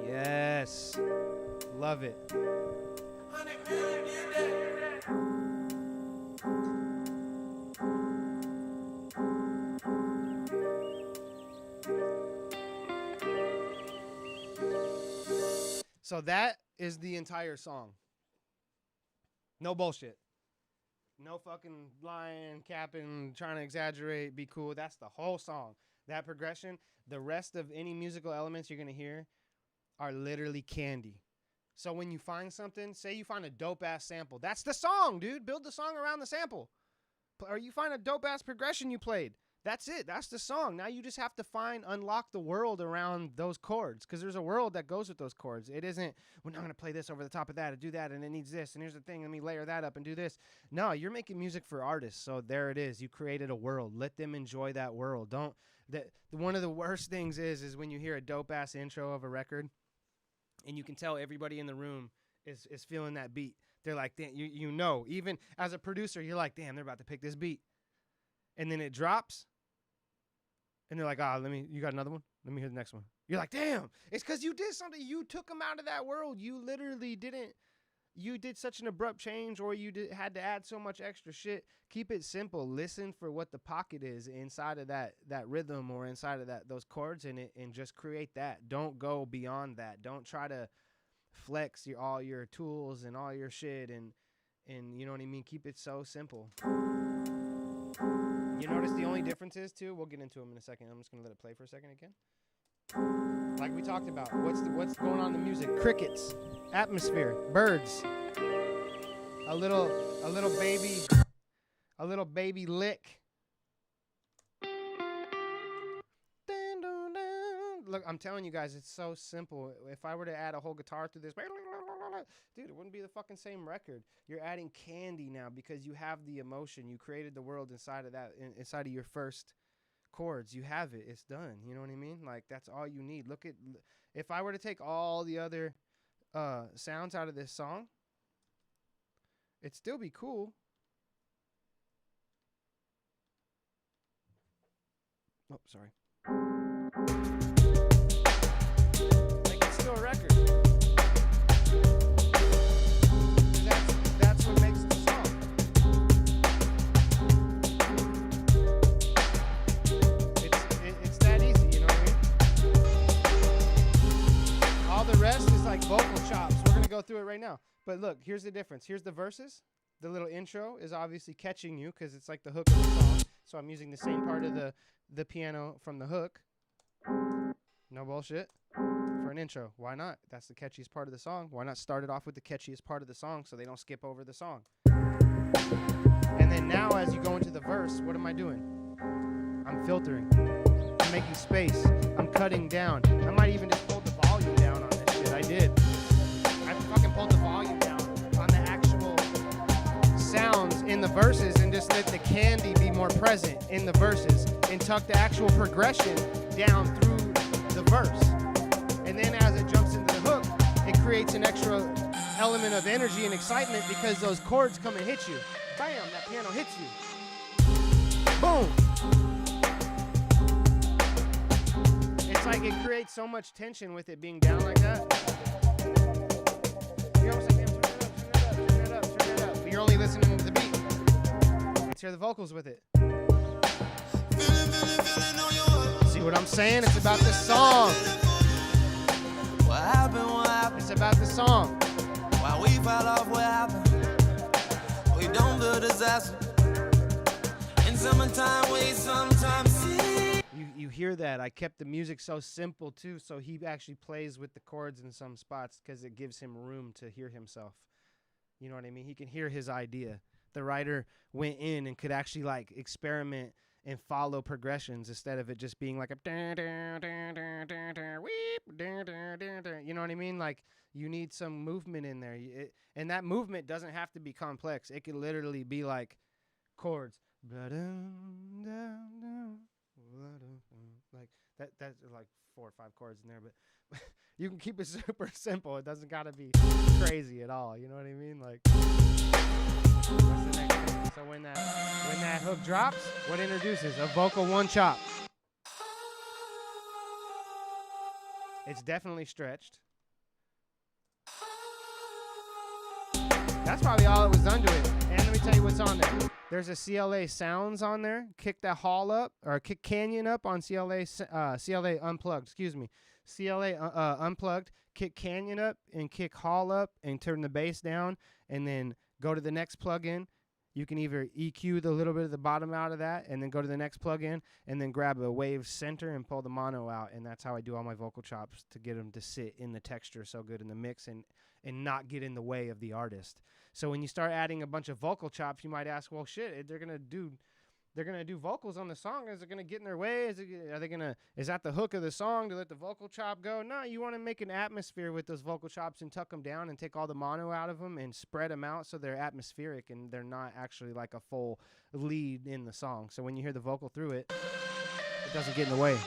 Yes. Love it. 100 million did that. So that is the entire song. No bullshit. No fucking lying, capping, trying to exaggerate, be cool. That's the whole song. That progression, the rest of any musical elements you're going to hear are literally candy. So when you find something, say you find a dope-ass sample. That's the song, dude. Build the song around the sample. Or you find a dope-ass progression you played. That's it. That's the song. Now you just have to unlock the world around those chords, because there's a world that goes with those chords. It isn't, we're not going to play this over the top of that and do that, and it needs this, and here's the thing, let me layer that up and do this. No, you're making music for artists, so there it is. You created a world. Let them enjoy that world. One of the worst things is when you hear a dope-ass intro of a record, and you can tell everybody in the room is feeling that beat. They're like, damn, you know, even as a producer, you're like, damn, they're about to pick this beat. And then it drops. And they're like, you got another one? Let me hear the next one. You're like, damn, it's because you did something. You took them out of that world. You literally you did such an abrupt change, or you had to add so much extra shit. Keep it simple. Listen for what the pocket is inside of that rhythm or inside of those chords in it, and just create that. Don't go beyond that. Don't try to flex all your tools and all your shit and you know what I mean? Keep it so simple. You notice the only difference is, too, we'll get into them in a second. I'm just going to let it play for a second again. Like we talked about, what's going on in the music? Crickets. Atmosphere. Birds. A little baby lick. Look, I'm telling you guys, it's so simple. If I were to add a whole guitar through this, dude, it wouldn't be the fucking same record. You're adding candy now because you have the emotion. You created the world inside of that, inside of your first chords. You have it. It's done. You know what I mean? Like, that's all you need. Look at, if I were to take all the other sounds out of this song, it'd still be cool. Oh, sorry. Like, it's still a record. That's what makes the song. It's that easy, you know what I mean? All the rest is like vocal chops. We're gonna go through it right now. But look, here's the difference. Here's the verses. The little intro is obviously catching you because it's like the hook of the song. So I'm using the same part of the piano from the hook. No bullshit. For an intro. Why not? That's the catchiest part of the song. Why not start it off with the catchiest part of the song so they don't skip over the song? And then now as you go into the verse, what am I doing? I'm filtering. I'm making space. I'm cutting down. I might even just pull the volume down on this shit. I did. I fucking pulled the volume down on the actual sounds in the verses and just let the candy be more present in the verses and tuck the actual progression down through the verse. And then as it jumps into the hook, it creates an extra element of energy and excitement because those chords come and hit you. Bam, that piano hits you. Boom. It's like it creates so much tension with it being down like that. You're almost like, damn, turn it up. But you're only listening to the beat. Let's hear the vocals with it. See what I'm saying? It's about the song. What happened? It's about the song. Why we fell off? What happened? We don't build disaster. In summertime, we sometimes see. You hear that? I kept the music so simple too, so he actually plays with the chords in some spots because it gives him room to hear himself. You know what I mean? He can hear his idea. The writer went in and could actually like experiment and follow progressions instead of it just being like a you know what I mean? Like, you need some movement in there. And that movement doesn't have to be complex. It could literally be like chords. Like that's like 4 or 5 chords in there, but you can keep it super simple. It doesn't gotta be crazy at all. You know what I mean? Like, what's the next thing? So when that hook drops, what introduces? A vocal one chop. It's definitely stretched. That's probably all that was done to it. And let me tell you what's on there. There's a CLA Sounds on there. Kick that hall up, or kick Canyon up on CLA Unplugged. Excuse me. CLA Unplugged. Kick Canyon up and kick hall up and turn the bass down, and then go to the next plug-in. You can either EQ the little bit of the bottom out of that and then go to the next plug-in and then grab a wave center and pull the mono out. And that's how I do all my vocal chops to get them to sit in the texture so good in the mix and not get in the way of the artist. So when you start adding a bunch of vocal chops, you might ask, well, shit, they're gonna do vocals on the song. Is it gonna get in their way? Is that the hook of the song to let the vocal chop go? No, you want to make an atmosphere with those vocal chops and tuck them down and take all the mono out of them and spread them out so they're atmospheric and they're not actually like a full lead in the song. So when you hear the vocal through it, it doesn't get in the way.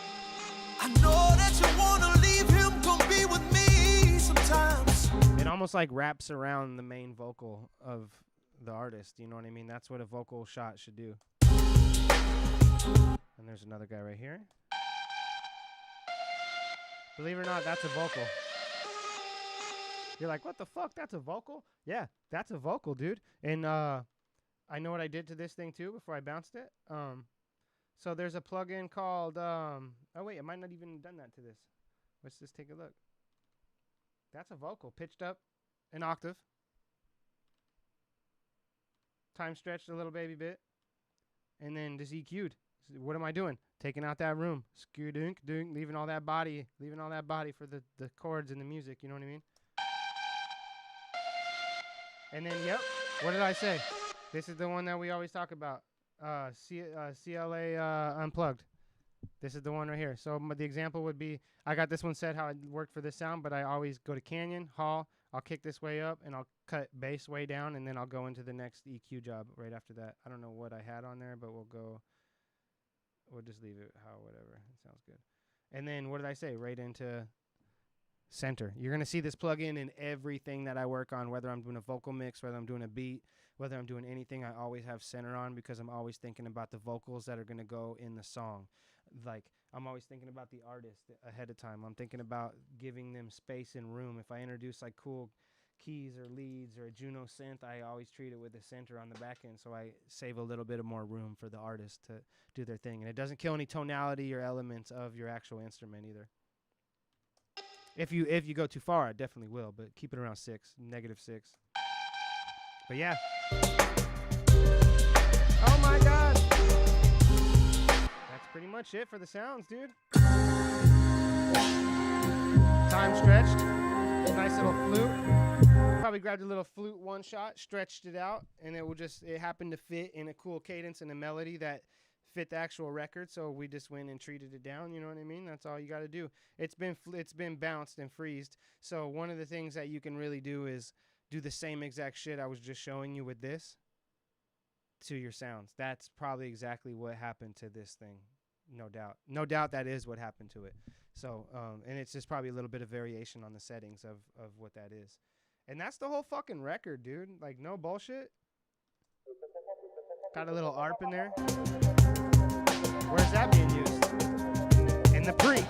I know that you wanna leave him, come be with me sometimes. It almost like wraps around the main vocal of the artist. You know what I mean? That's what a vocal shot should do. And there's another guy right here. Believe it or not, that's a vocal. You're like, what the fuck? That's a vocal? Yeah, that's a vocal, dude. And I know what I did to this thing too before I bounced it. So there's a plugin called oh wait, I might not even done that to this. Let's just take a look. That's a vocal pitched up an octave. Time stretched a little baby bit. And then just EQ'd. So what am I doing? Taking out that room. Skoo-dunk, leaving all that body for the chords and the music, you know what I mean? And then, yep, what did I say? This is the one that we always talk about. CLA Unplugged. This is the one right here. So the example would be, I got this one set how it worked for this sound, but I always go to Canyon, Hall, I'll kick this way up, and I'll cut bass way down, and then I'll go into the next EQ job right after that. I don't know what I had on there, but we'll just leave it how, whatever. It sounds good. And then, what did I say? Right into center. You're going to see this plug in everything that I work on, whether I'm doing a vocal mix, whether I'm doing a beat, whether I'm doing anything, I always have center on because I'm always thinking about the vocals that are going to go in the song. Like, I'm always thinking about the artist ahead of time. I'm thinking about giving them space and room. If I introduce like cool keys or leads or a Juno synth, I always treat it with a center on the back end, so I save a little bit of more room for the artist to do their thing. And it doesn't kill any tonality or elements of your actual instrument either. If you go too far, I definitely will, but keep it around -6. But yeah. Oh my God. That's pretty much it for the sounds, dude. Time stretched. Nice little flute. Probably grabbed a little flute one shot, stretched it out, and it happened to fit in a cool cadence and a melody that fit the actual record, so we just went and treated it down, you know what I mean? That's all you got to do. It's been bounced and freezed, so one of the things that you can really do is do the same exact shit I was just showing you with this to your sounds. That's probably exactly what happened to this thing, no doubt. No doubt that is what happened to it. So, and it's just probably a little bit of variation on the settings of what that is. And that's the whole fucking record, dude. Like, no bullshit. Got a little ARP in there. Where's that being used? In the pre.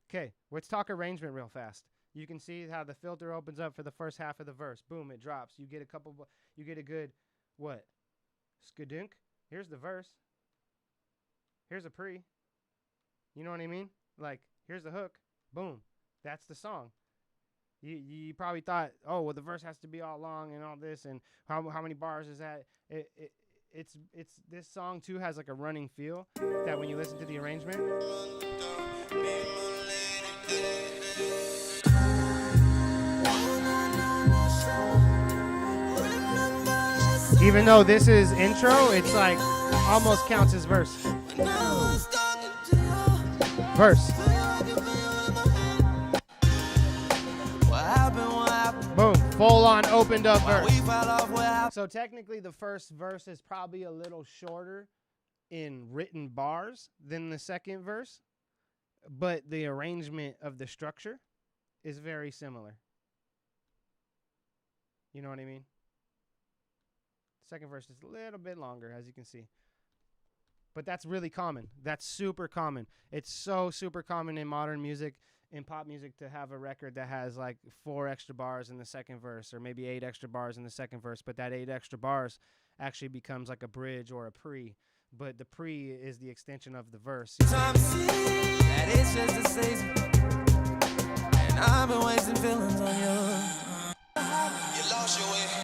Okay, let's talk arrangement real fast. You can see how the filter opens up for the first half of the verse. Boom, it drops. You get a good, what? Skadunk. Here's the verse. Here's a pre. You know what I mean? Like, here's the hook. Boom. That's the song. You probably thought, oh, well, the verse has to be all long and all this, and how many bars is that? It's this song too has like a running feel that when you listen to the arrangement. Even though this is intro, it's like almost counts as verse. Verse. Boom, full on opened up verse. So technically the first verse is probably a little shorter in written bars than the second verse, but the arrangement of the structure is very similar. You know what I mean? Second verse is a little bit longer, as you can see. But that's really common. That's super common. It's so super common in modern music, in pop music, to have a record that has like 4 extra bars in the second verse, or maybe 8 extra bars in the second verse, but that 8 extra bars actually becomes like a bridge or a pre. But the pre is the extension of the verse. That it's just a season, and I've been wasting feelings on you. You lost your way.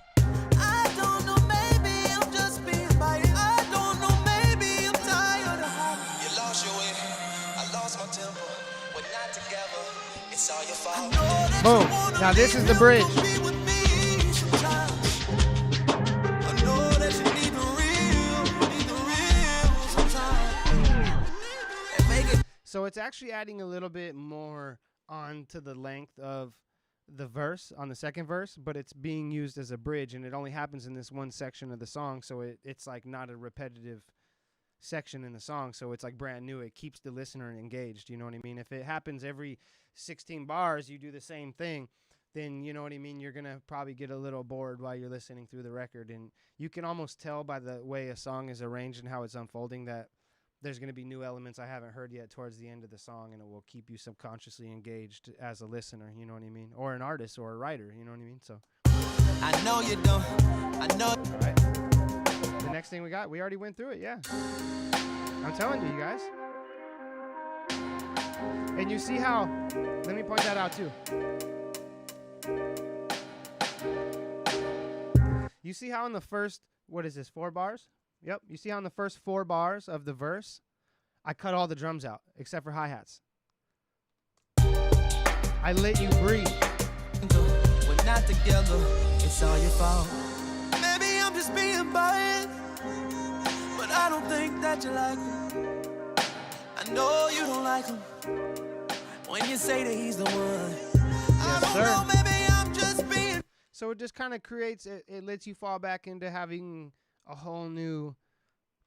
I don't know, maybe I'm just being biased. I don't know, maybe I'm tired. You lost your way. I lost my temper. We're not together. It's all your fault. Boom. Now this is the bridge. So it's actually adding a little bit more onto the length of the verse on the second verse, but it's being used as a bridge, and it only happens in this one section of the song, so it's like not a repetitive section in the song, so it's like brand new. It keeps the listener engaged, you know what I mean? If it happens every 16 bars, you do the same thing, then you know what I mean, you're gonna probably get a little bored while you're listening through the record, and you can almost tell by the way a song is arranged and how it's unfolding that there's going to be new elements I haven't heard yet towards the end of the song, and it will keep you subconsciously engaged as a listener, you know what I mean? Or an artist or a writer, you know what I mean? So I know you don't. I know. all right. The next thing we already went through it, yeah. I'm telling you guys. And you see how, let me point that out too. You see how in the first, what is this, 4 bars? Yep, you see how in the first 4 bars of the verse, I cut all the drums out, except for hi-hats. I let you breathe. not together, it's all your fault. Maybe I'm just being biased, but I don't think that you like him. I know you don't like him when you say that he's the one. I don't know, maybe I'm just being. So it just kind of creates, it lets you fall back into having a whole new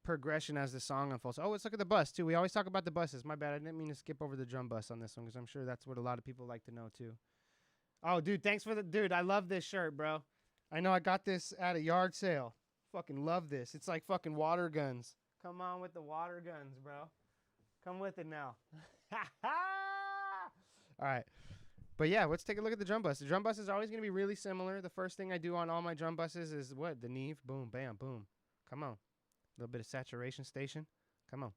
progression as the song unfolds. Oh, let's look at the bus too. We always talk about the buses. My bad. I didn't mean to skip over the drum bus on this one because I'm sure that's what a lot of people like to know too. Oh, dude, thanks for the dude. I love this shirt, bro. I know I got this at a yard sale. Fucking love this. It's like fucking water guns. Come on with the water guns, bro. Come with it now. All right. But yeah, let's take a look at the drum bus. The drum bus is always going to be really similar. The first thing I do on all my drum buses is what? The Neve. Boom, bam, boom. Come on. A little bit of saturation station. Come on.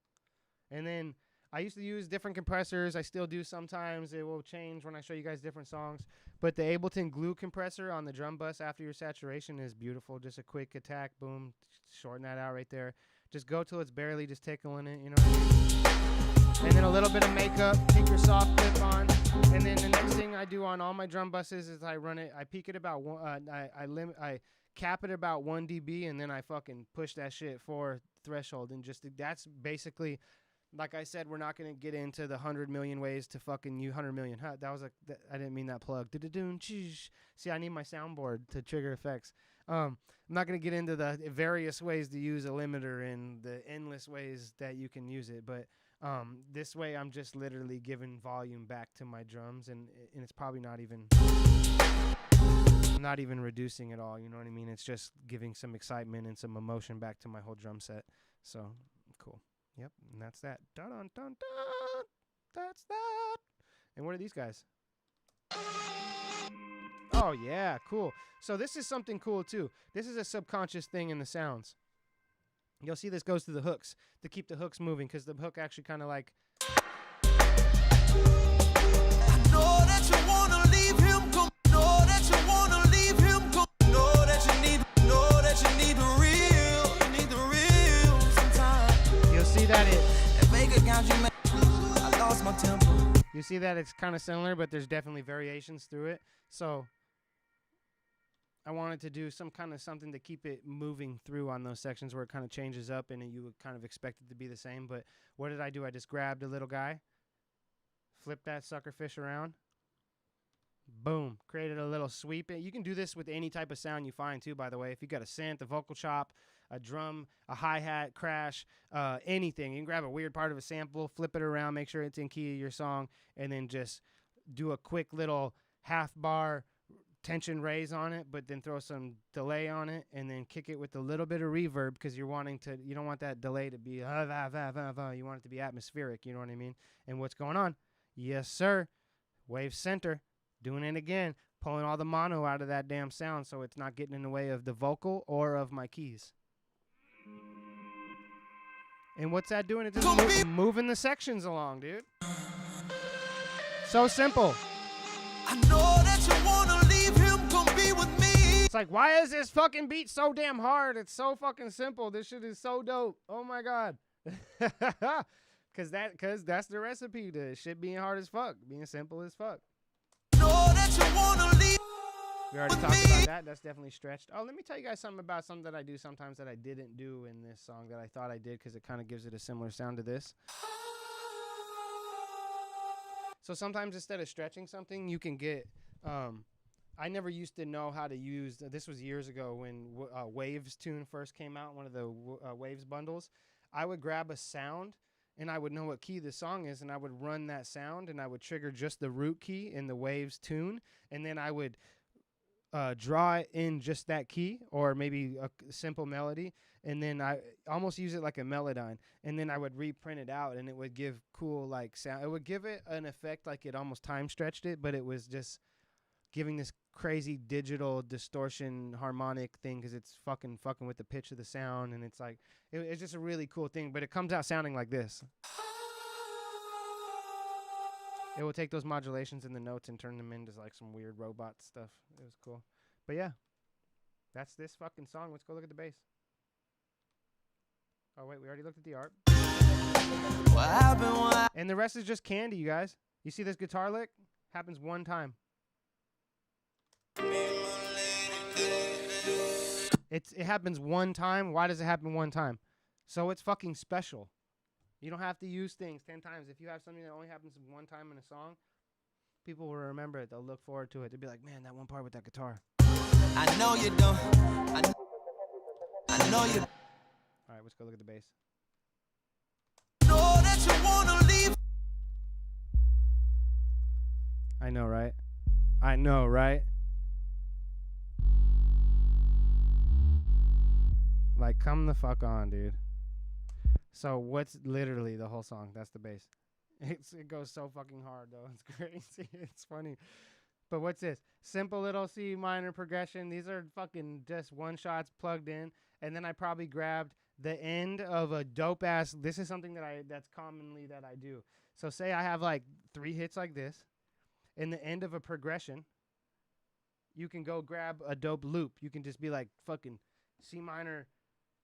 And then I used to use different compressors. I still do sometimes. It will change when I show you guys different songs. But the Ableton glue compressor on the drum bus after your saturation is beautiful. Just a quick attack. Boom. Shorten that out right there. Just go till it's barely just tickling it. You know what I mean? And then a little bit of makeup. Take your soft clip on. And then the next thing I do on all my drum buses is I run it. I peak it about one. I cap it about 1 dB, and then I fucking push that shit for threshold. And just that's basically, like I said, we're not gonna get into the 100 million ways to fucking you 100 million. Huh, that was I didn't mean that plug. See, I need my soundboard to trigger effects. I'm not gonna get into the various ways to use a limiter and the endless ways that you can use it, but this way I'm just literally giving volume back to my drums, and it's probably not even reducing at all, you know what I mean? It's just giving some excitement and some emotion back to my whole drum set. So cool. Yep, and that's that. Dun dun dun dun. That's that. And what are these guys? Oh yeah, cool. So this is something cool too. This is a subconscious thing in the sounds. You'll see this goes to the hooks to keep the hooks moving, because the hook actually kind of like. I know that you wanna leave him. Know that you wanna leave him. Know that you need the real. You need the real sometimes. You'll see that That bank account you made, I lost my temper. You see that it's kind of similar, but there's definitely variations through it. So I wanted to do some kind of something to keep it moving through on those sections where it kind of changes up and you would kind of expect it to be the same. But what did I do? I just grabbed a little guy, flipped that sucker fish around, boom, created a little sweep. You can do this with any type of sound you find too, by the way. If you got a synth, a vocal chop, a drum, a hi-hat, crash, anything. You can grab a weird part of a sample, flip it around, make sure it's in key of your song, and then just do a quick little half bar tension raise on it, but then throw some delay on it, and then kick it with a little bit of reverb, because you don't want that delay to be you want it to be atmospheric, you know what I mean? And what's going on? Yes sir, wave center, doing it again, pulling all the mono out of that damn sound so it's not getting in the way of the vocal or of my keys. And what's that doing? It's just moving the sections along, dude. So simple. I know that you wanna leave him, come be with me. It's like, why is this fucking beat so damn hard? It's so fucking simple. This shit is so dope. Oh my god. Cause that's the recipe to shit being hard as fuck, being simple as fuck. Know that you wanna leave. We already talked about that. That's definitely stretched. Oh, let me tell you guys something about something that I do sometimes that I didn't do in this song that I thought I did, because it kind of gives it a similar sound to this. So sometimes instead of stretching something, you can get, I never used to know how to use, this was years ago when Waves tune first came out, one of the Waves bundles. I would grab a sound and I would know what key the song is, and I would run that sound and I would trigger just the root key in the Waves tune, and then I would draw it in just that key, or maybe a simple melody, and then I almost use it like a melodyne, and then I would reprint it out, and it would give cool like sound. It would give it an effect like it almost time stretched it, but it was just giving this crazy digital distortion harmonic thing, because it's fucking with the pitch of the sound, and it's like it's just a really cool thing, but it comes out sounding like this. It will take those modulations in the notes and turn them into like some weird robot stuff. It was cool. But yeah, that's this fucking song. Let's go look at the bass. Oh wait, we already looked at the art. What happened? And the rest is just candy, you guys. You see this guitar lick? Happens one time. Me It happens one time. Why does it happen one time? So it's fucking special. You don't have to use things 10 times. If you have something that only happens one time in a song, people will remember it. They'll look forward to it. They'll be like, man, that one part with that guitar. I know you don't. I know you All right, let's go look at the bass. know that you wanna leave. I know, right? I know, right? Like, come the fuck on, dude. So what's literally the whole song? That's the bass. It goes so fucking hard, though. It's crazy. It's funny. But what's this? Simple little C minor progression. These are fucking just one shots plugged in. And then I probably grabbed the end of a dope ass. This is something that's commonly that I do. So say I have like 3 hits like this. In the end of a progression, you can go grab a dope loop. You can just be like fucking C minor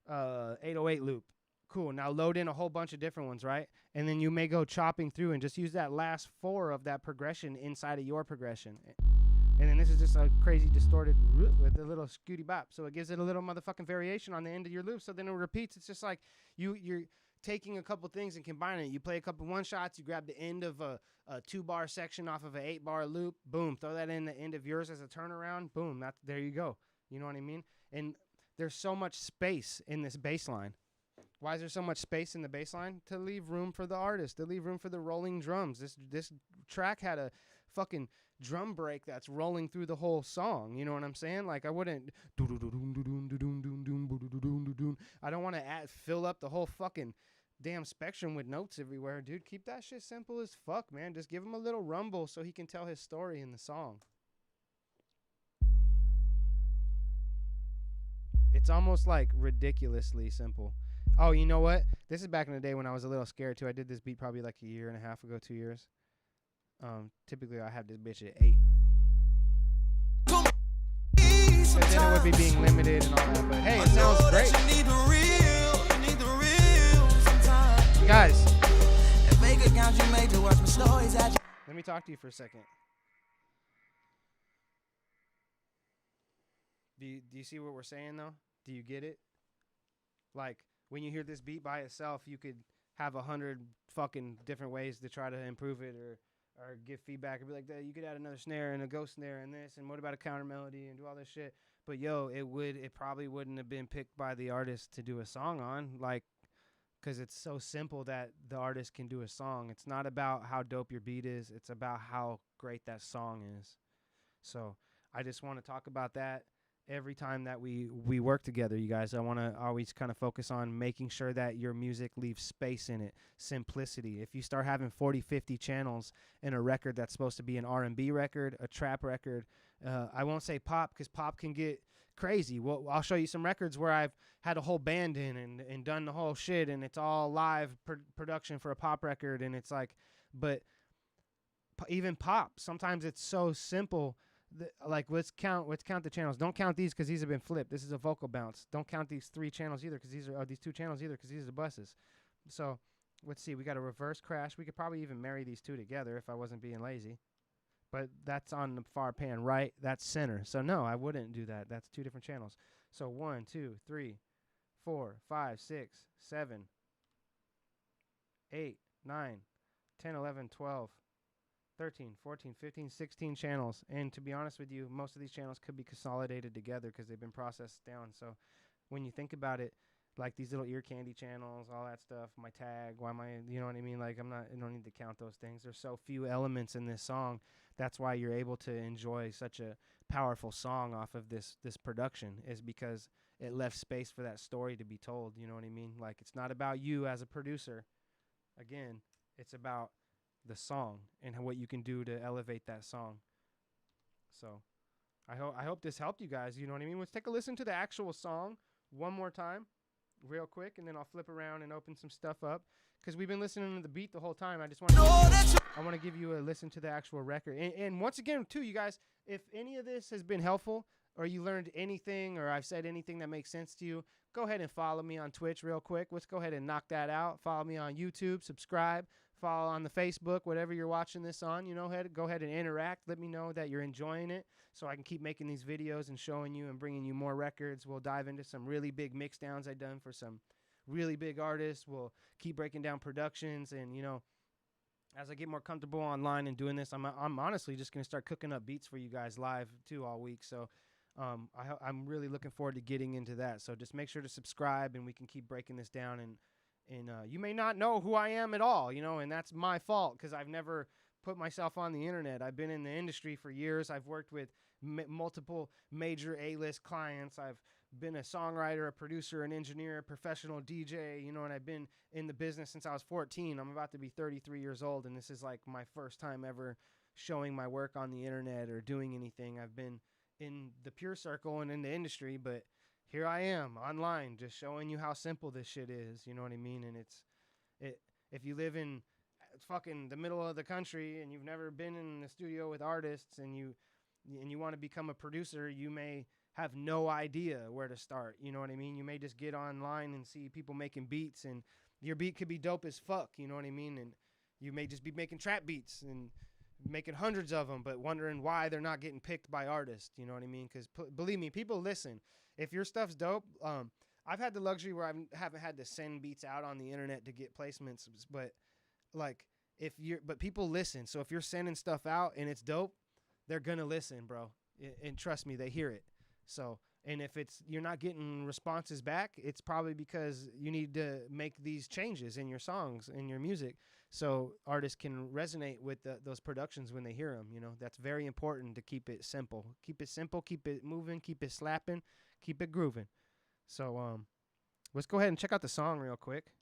808 loop. Cool. Now load in a whole bunch of different ones, right? And then you may go chopping through and just use that last 4 of that progression inside of your progression. And then this is just a crazy distorted with a little scooty bop. So it gives it a little motherfucking variation on the end of your loop. So then it repeats. It's just like you're taking a couple things and combining it. You play a couple one shots. You grab the end of a 2-bar section off of an 8-bar loop. Boom. Throw that in the end of yours as a turnaround. Boom. There you go. You know what I mean? And there's so much space in this bass line. Why is there so much space in the bass line? To leave room for the artist, to leave room for the rolling drums. This track had a fucking drum break that's rolling through the whole song. You know what I'm saying? Like I wouldn't. I don't want to fill up the whole fucking damn spectrum with notes everywhere, dude. Keep that shit simple as fuck, man. Just give him a little rumble so he can tell his story in the song. It's almost like ridiculously simple. Oh, you know what? This is back in the day when I was a little scared too. I did this beat probably like a year and a half ago, 2 years. Typically I have this bitch at 8. And then it would be being limited and all that. But hey, it sounds great. Guys, let me talk to you for a second. Do you see what we're saying though? Do you get it? Like when you hear this beat by itself, you could have 100 fucking different ways to try to improve it or give feedback and be like, you could add another snare and a ghost snare and this and what about a counter melody and do all this shit. But yo, it probably wouldn't have been picked by the artist to do a song on, like, because it's so simple that the artist can do a song. It's not about how dope your beat is. It's about how great that song is. So I just want to talk about that. Every time that we work together, you guys, I want to always kind of focus on making sure that your music leaves space in it, simplicity. If you start having 40, 50 channels in a record that's supposed to be an R&B record, a trap record, I won't say pop because pop can get crazy. Well, I'll show you some records where I've had a whole band in and done the whole shit, and it's all live production for a pop record, and it's like, but even pop, sometimes it's so simple. Like let's count the channels. Don't count these because these have been flipped. This is a vocal bounce. Don't count these 3 channels either because these are these 2 channels either because these are the buses. So let's see. We got a reverse crash. We could probably even marry these 2 together if I wasn't being lazy. But that's on the far pan right. That's center. So no, I wouldn't do that. That's 2 different channels. So 1, 2, 3, 4, 5, 6, 7, 8, 9, 10, 11, 12. 13, 14, 15, 16 channels. And to be honest with you, most of these channels could be consolidated together because they've been processed down. So when you think about it, like these little ear candy channels, all that stuff, my tag, why am I, you know what I mean? Like I don't need to count those things. There's so few elements in this song. That's why you're able to enjoy such a powerful song off of this production, is because it left space for that story to be told. You know what I mean? Like it's not about you as a producer. Again, it's about the song and what you can do to elevate that song. So I hope this helped you guys. You know what I mean? Let's take a listen to the actual song one more time real quick, and then I'll flip around and open some stuff up because we've been listening to the beat the whole time. I want to give you a listen to the actual record. And once again, too, you guys, if any of this has been helpful or you learned anything or I've said anything that makes sense to you, go ahead and follow me on Twitch real quick. Let's go ahead and knock that out. Follow me on YouTube, subscribe. follow on the Facebook, whatever you're watching this on. You know, go ahead and interact. Let me know that you're enjoying it so I can keep making these videos and showing you and bringing you more records. We'll dive into some really big mix downs I've done for some really big artists. We'll keep breaking down productions, and, you know, as I get more comfortable online and doing this, I'm honestly just going to start cooking up beats for you guys live too all week. So I'm really looking forward to getting into that. So just make sure to subscribe, and we can keep breaking this down. And you may not know who I am at all, you know, and that's my fault because I've never put myself on the internet. I've been in the industry for years. I've worked with multiple major A-list clients. I've been a songwriter, a producer, an engineer, a professional DJ, you know, and I've been in the business since I was 14. I'm about to be 33 years old, and this is like my first time ever showing my work on the internet or doing anything. I've been in the pure circle and in the industry, but here I am online just showing you how simple this shit is, you know what I mean? And if you live in fucking the middle of the country and you've never been in the studio with artists and you want to become a producer, you may have no idea where to start, you know what I mean? You may just get online and see people making beats, and your beat could be dope as fuck, you know what I mean? And you may just be making trap beats and making hundreds of them, but wondering why they're not getting picked by artists, you know what I mean? Because believe me, people listen. If your stuff's dope, I've had the luxury where I haven't had to send beats out on the internet to get placements, but like but people listen. So if you're sending stuff out and it's dope, they're gonna listen, bro. And trust me, they hear it. So, and if you're not getting responses back, it's probably because you need to make these changes in your songs, in your music, so artists can resonate with those productions when they hear them. You know, that's very important to keep it simple. Keep it simple, keep it moving, keep it slapping, keep it grooving. So, let's go ahead and check out the song real quick.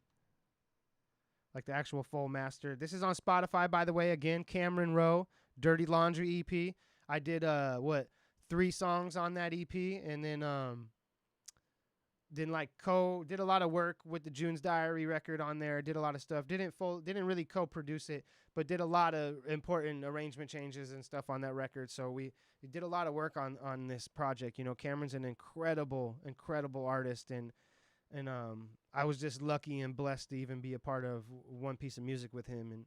Like the actual full master. This is on Spotify, by the way. Again, Cameron Rowe, Dirty Laundry EP. I did, 3 songs on that EP, and then did a lot of work with the June's Diary record on there. Did a lot of stuff. Didn't really co-produce it, but did a lot of important arrangement changes and stuff on that record. So we did a lot of work on this project. You know, Cameron's an incredible artist, and I was just lucky and blessed to even be a part of one piece of music with him,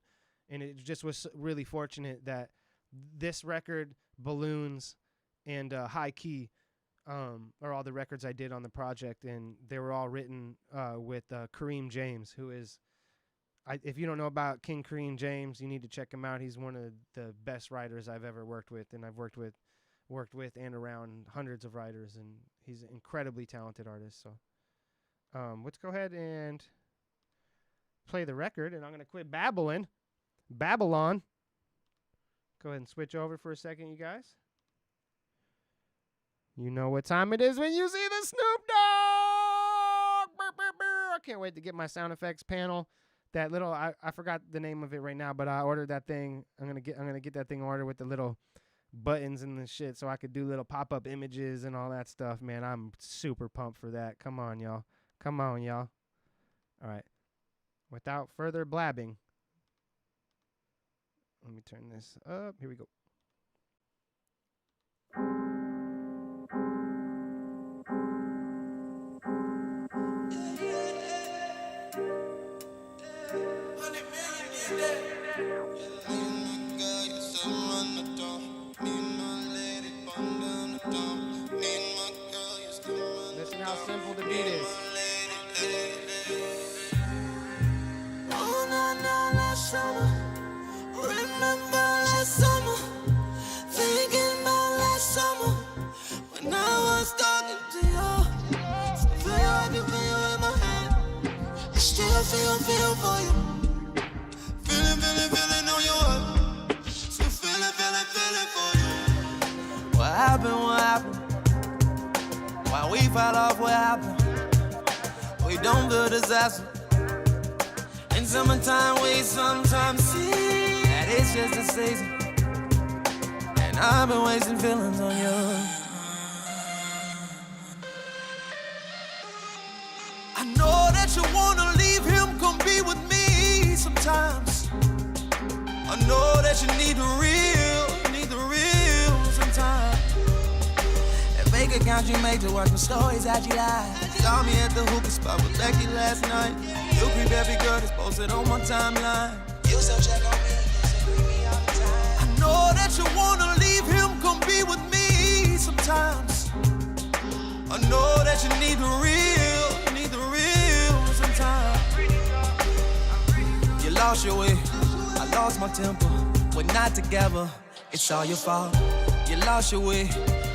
and it just was really fortunate that this record, Balloons, and High Key are all the records I did on the project, and they were all written with Kareem James, who is, if you don't know about King Kareem James, you need to check him out. He's one of the best writers I've ever worked with, and I've worked with and around hundreds of writers, and he's an incredibly talented artist. So let's go ahead and play the record, and I'm going to quit Babylon. Go ahead and switch over for a second, you guys. You know what time it is when you see the Snoop Dogg. Burr, burr, burr. I can't wait to get my sound effects panel. That little, I forgot the name of it right now, but I ordered that thing. I'm gonna get that thing ordered with the little buttons and the shit, so I could do little pop-up images and all that stuff. Man, I'm super pumped for that. Come on, y'all. All right. Without further blabbing, let me turn this up. Here we go. Listen how simple the beat is. Oh, no, last summer. Remember last summer. Thinking about last summer. When I was talking to you. Feel I can feel you in my hand. I still feel for you. Feeling on your heart. Still feeling for you. What happened? Why we fell off, what happened? We don't build disaster. In summertime, we sometimes see that it's just a season. And I've been wasting feelings on you. I know that you wanna leave him, come be with me sometimes. I know that you need the real sometimes. That fake account you made to watch my stories at you live. Saw me at the hookah spot with Becky last night. You creep every girl that's posted on my timeline. You still check on me, you still greet me all the time. I know that you wanna leave him, come be with me sometimes. I know that you need the real sometimes. You lost your way, I lost my temper. We're not together, it's all your fault. You lost your way,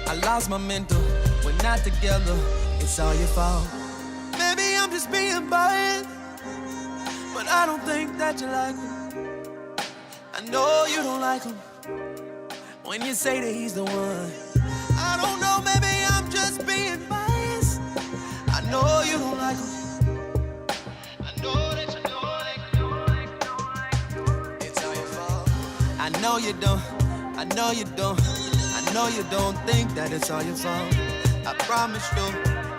I lost my mental. We're not together, it's all your fault. Maybe I'm just being biased, but I don't think that you like him. I know you don't like him when you say that he's the one. I don't know, maybe I'm just being biased. I know you don't like him. I know that you don't like him. It's all your fault. I know you don't. I know you don't. I know you don't think that it's all your fault. I promise you,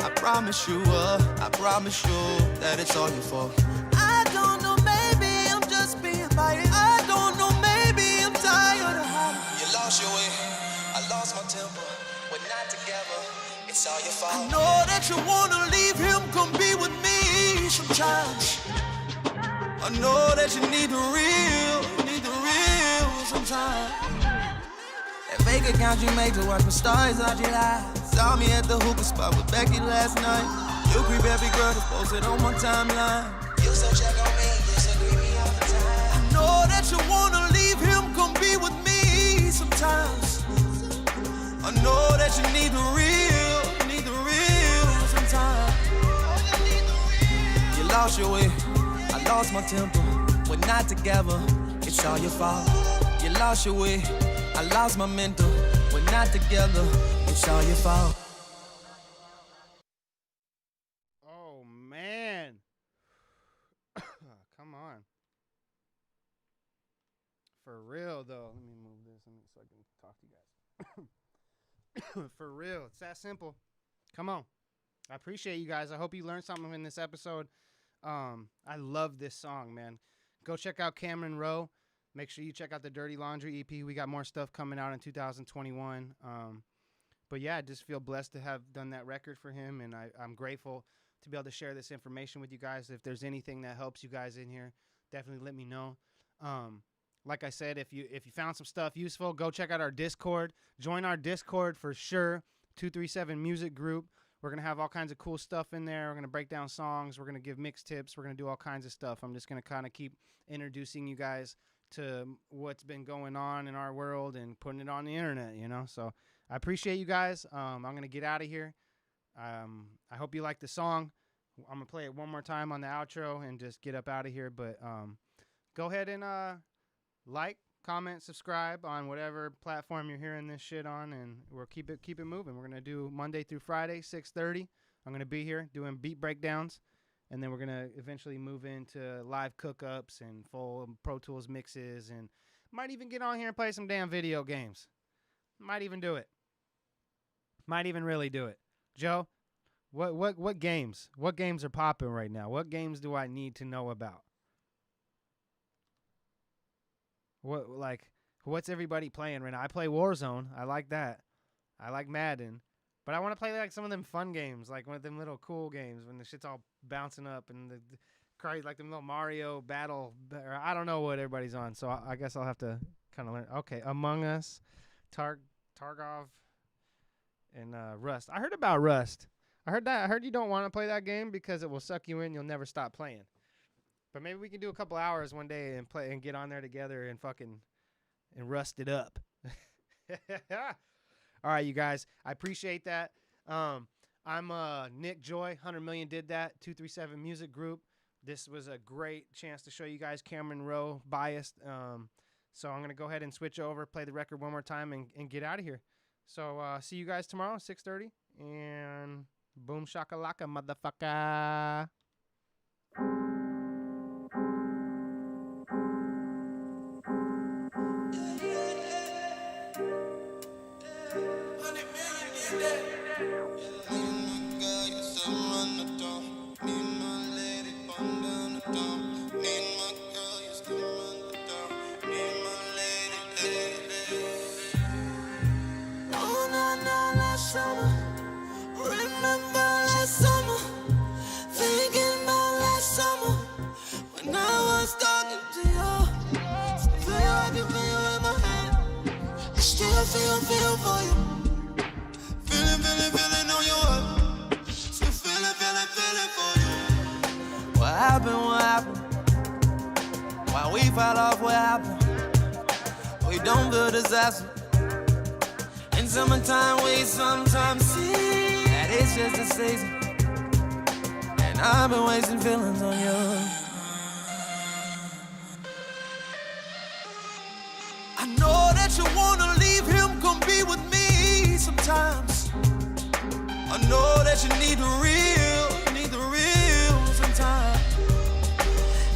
I promise you, I promise you that it's all your fault. I don't know, maybe I'm just being biased. I don't know, maybe I'm tired of hiding. You lost your way, I lost my temper. We're not together, it's all your fault. I know that you wanna leave him, come be with me sometimes. I know that you need the real sometimes. That fake account you made to watch my stories all July. Saw me at the hookah spot with Becky last night. You creep every girl that's posted on my timeline. You still check on me, you still greet me all the time. I know that you wanna leave him, come be with me sometimes. I know that you need the real sometimes. You lost your way, I lost my temper. We're not together, it's all your fault. You lost your way, I lost my mental. We're not together, it's all your fault. Oh, man. Come on. For real, though. Let me move this so I can talk to you guys. For real. It's that simple. Come on. I appreciate you guys. I hope you learned something in this episode. I love this song, man. Go check out Cameron Rowe. Make sure you check out the Dirty Laundry EP. We got more stuff coming out in 2021. But yeah, I just feel blessed to have done that record for him, and I'm grateful to be able to share this information with you guys. If there's anything that helps you guys in here, definitely let me know. Like I said, if you found some stuff useful, go check out our Discord. Join our Discord for sure. 237 Music Group. We're going to have all kinds of cool stuff in there. We're going to break down songs. We're going to give mix tips. We're going to do all kinds of stuff. I'm just going to kind of keep introducing you guys to what's been going on in our world and putting it on the internet, you know? So I appreciate you guys. I'm going to get out of here. I hope you like the song. I'm going to play it one more time on the outro and just get up out of here. But go ahead and like, comment, subscribe on whatever platform you're hearing this shit on, and we'll keep it moving. We're going to do Monday through Friday, 6:30. I'm going to be here doing beat breakdowns, and then we're going to eventually move into live cook-ups and full Pro Tools mixes, and might even get on here and play some damn video games. Might even do it. Might even really do it. Joe, what games? What games are popping right now? What games do I need to know about? What's everybody playing right now? I play Warzone. I like that. I like Madden. But I want to play like some of them fun games, like one of them little cool games when the shit's all bouncing up and like them little Mario battle. Or I don't know what everybody's on, so I guess I'll have to kind of learn. Okay, Among Us, Tarkov, and Rust. I heard about Rust. I heard you don't want to play that game because it will suck you in. You'll never stop playing. But maybe we can do a couple hours one day and play and get on there together and rust it up. All right, you guys. I appreciate that. I'm Nick Joy. 100 Million did that. 237 Music Group. This was a great chance to show you guys Cameron Rowe biased. So I'm going to go ahead and switch over, play the record one more time, and get out of here. So see you guys tomorrow, 6:30. And boom shakalaka, motherfucker. Remember last summer, thinking about last summer when I was talking to you. fall off, what happened? We don't feel disaster. In summertime, we sometimes see that it's just a season. And I've been wasting feelings on you. I know that you wanna leave him, come be with me sometimes. I know that you need the real sometimes.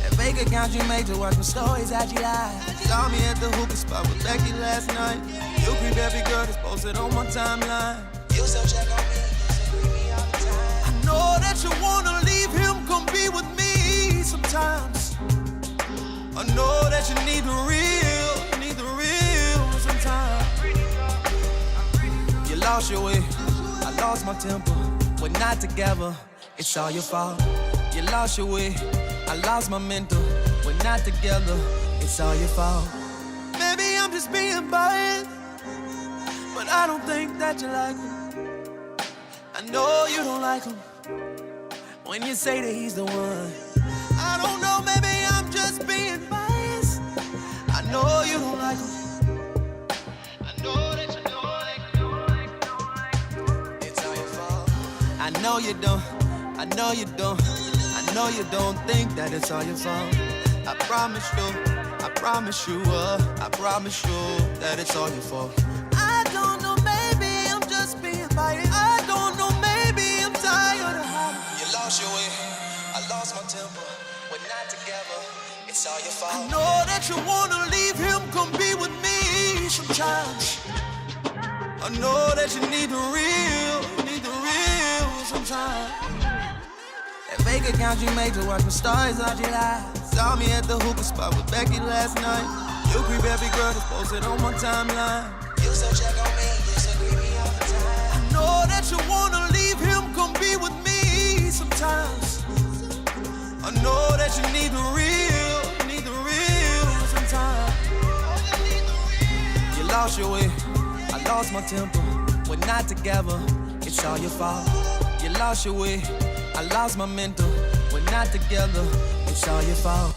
That fake account you made to watch my stories at you live. Saw me at the hookah spot with Becky last night. You creep every girl that's posted on my timeline. You still check on me, you still creep me all the time. I know that you wanna leave him, come be with me sometimes. I know that you need the real sometimes. You lost your way, I lost my temper. We're not together, it's all your fault. You lost your way, I lost my mental. We're not together, it's all your fault. Maybe I'm just being biased, but I don't think that you like him. I know you don't like him when you say that he's the one. I don't know, maybe I'm just being biased. I know you don't like him. I know that you don't like him. It's all your fault. I know you don't, I know you don't, I know you don't think that it's all your fault. I promise you, I promise you, I promise you that it's all your fault. I don't know, maybe I'm just being biased. I don't know, maybe I'm tired of hiding. You lost your way, I lost my temper. We're not together, it's all your I fault. know that you wanna leave him, come be with me sometimes. I know that you need the real sometimes. That fake account you made to watch my stories out your life. Saw me at the hookah spot with Becky last night. You creep every girl that's posted on my timeline. You still check on me, you still creep me all the time. I know that you wanna leave him, come be with me sometimes. I know that you need the real sometimes. You lost your way, I lost my temper. We're not together, it's all your fault. You lost your way, I lost my mental. We're not together, it's all your fault.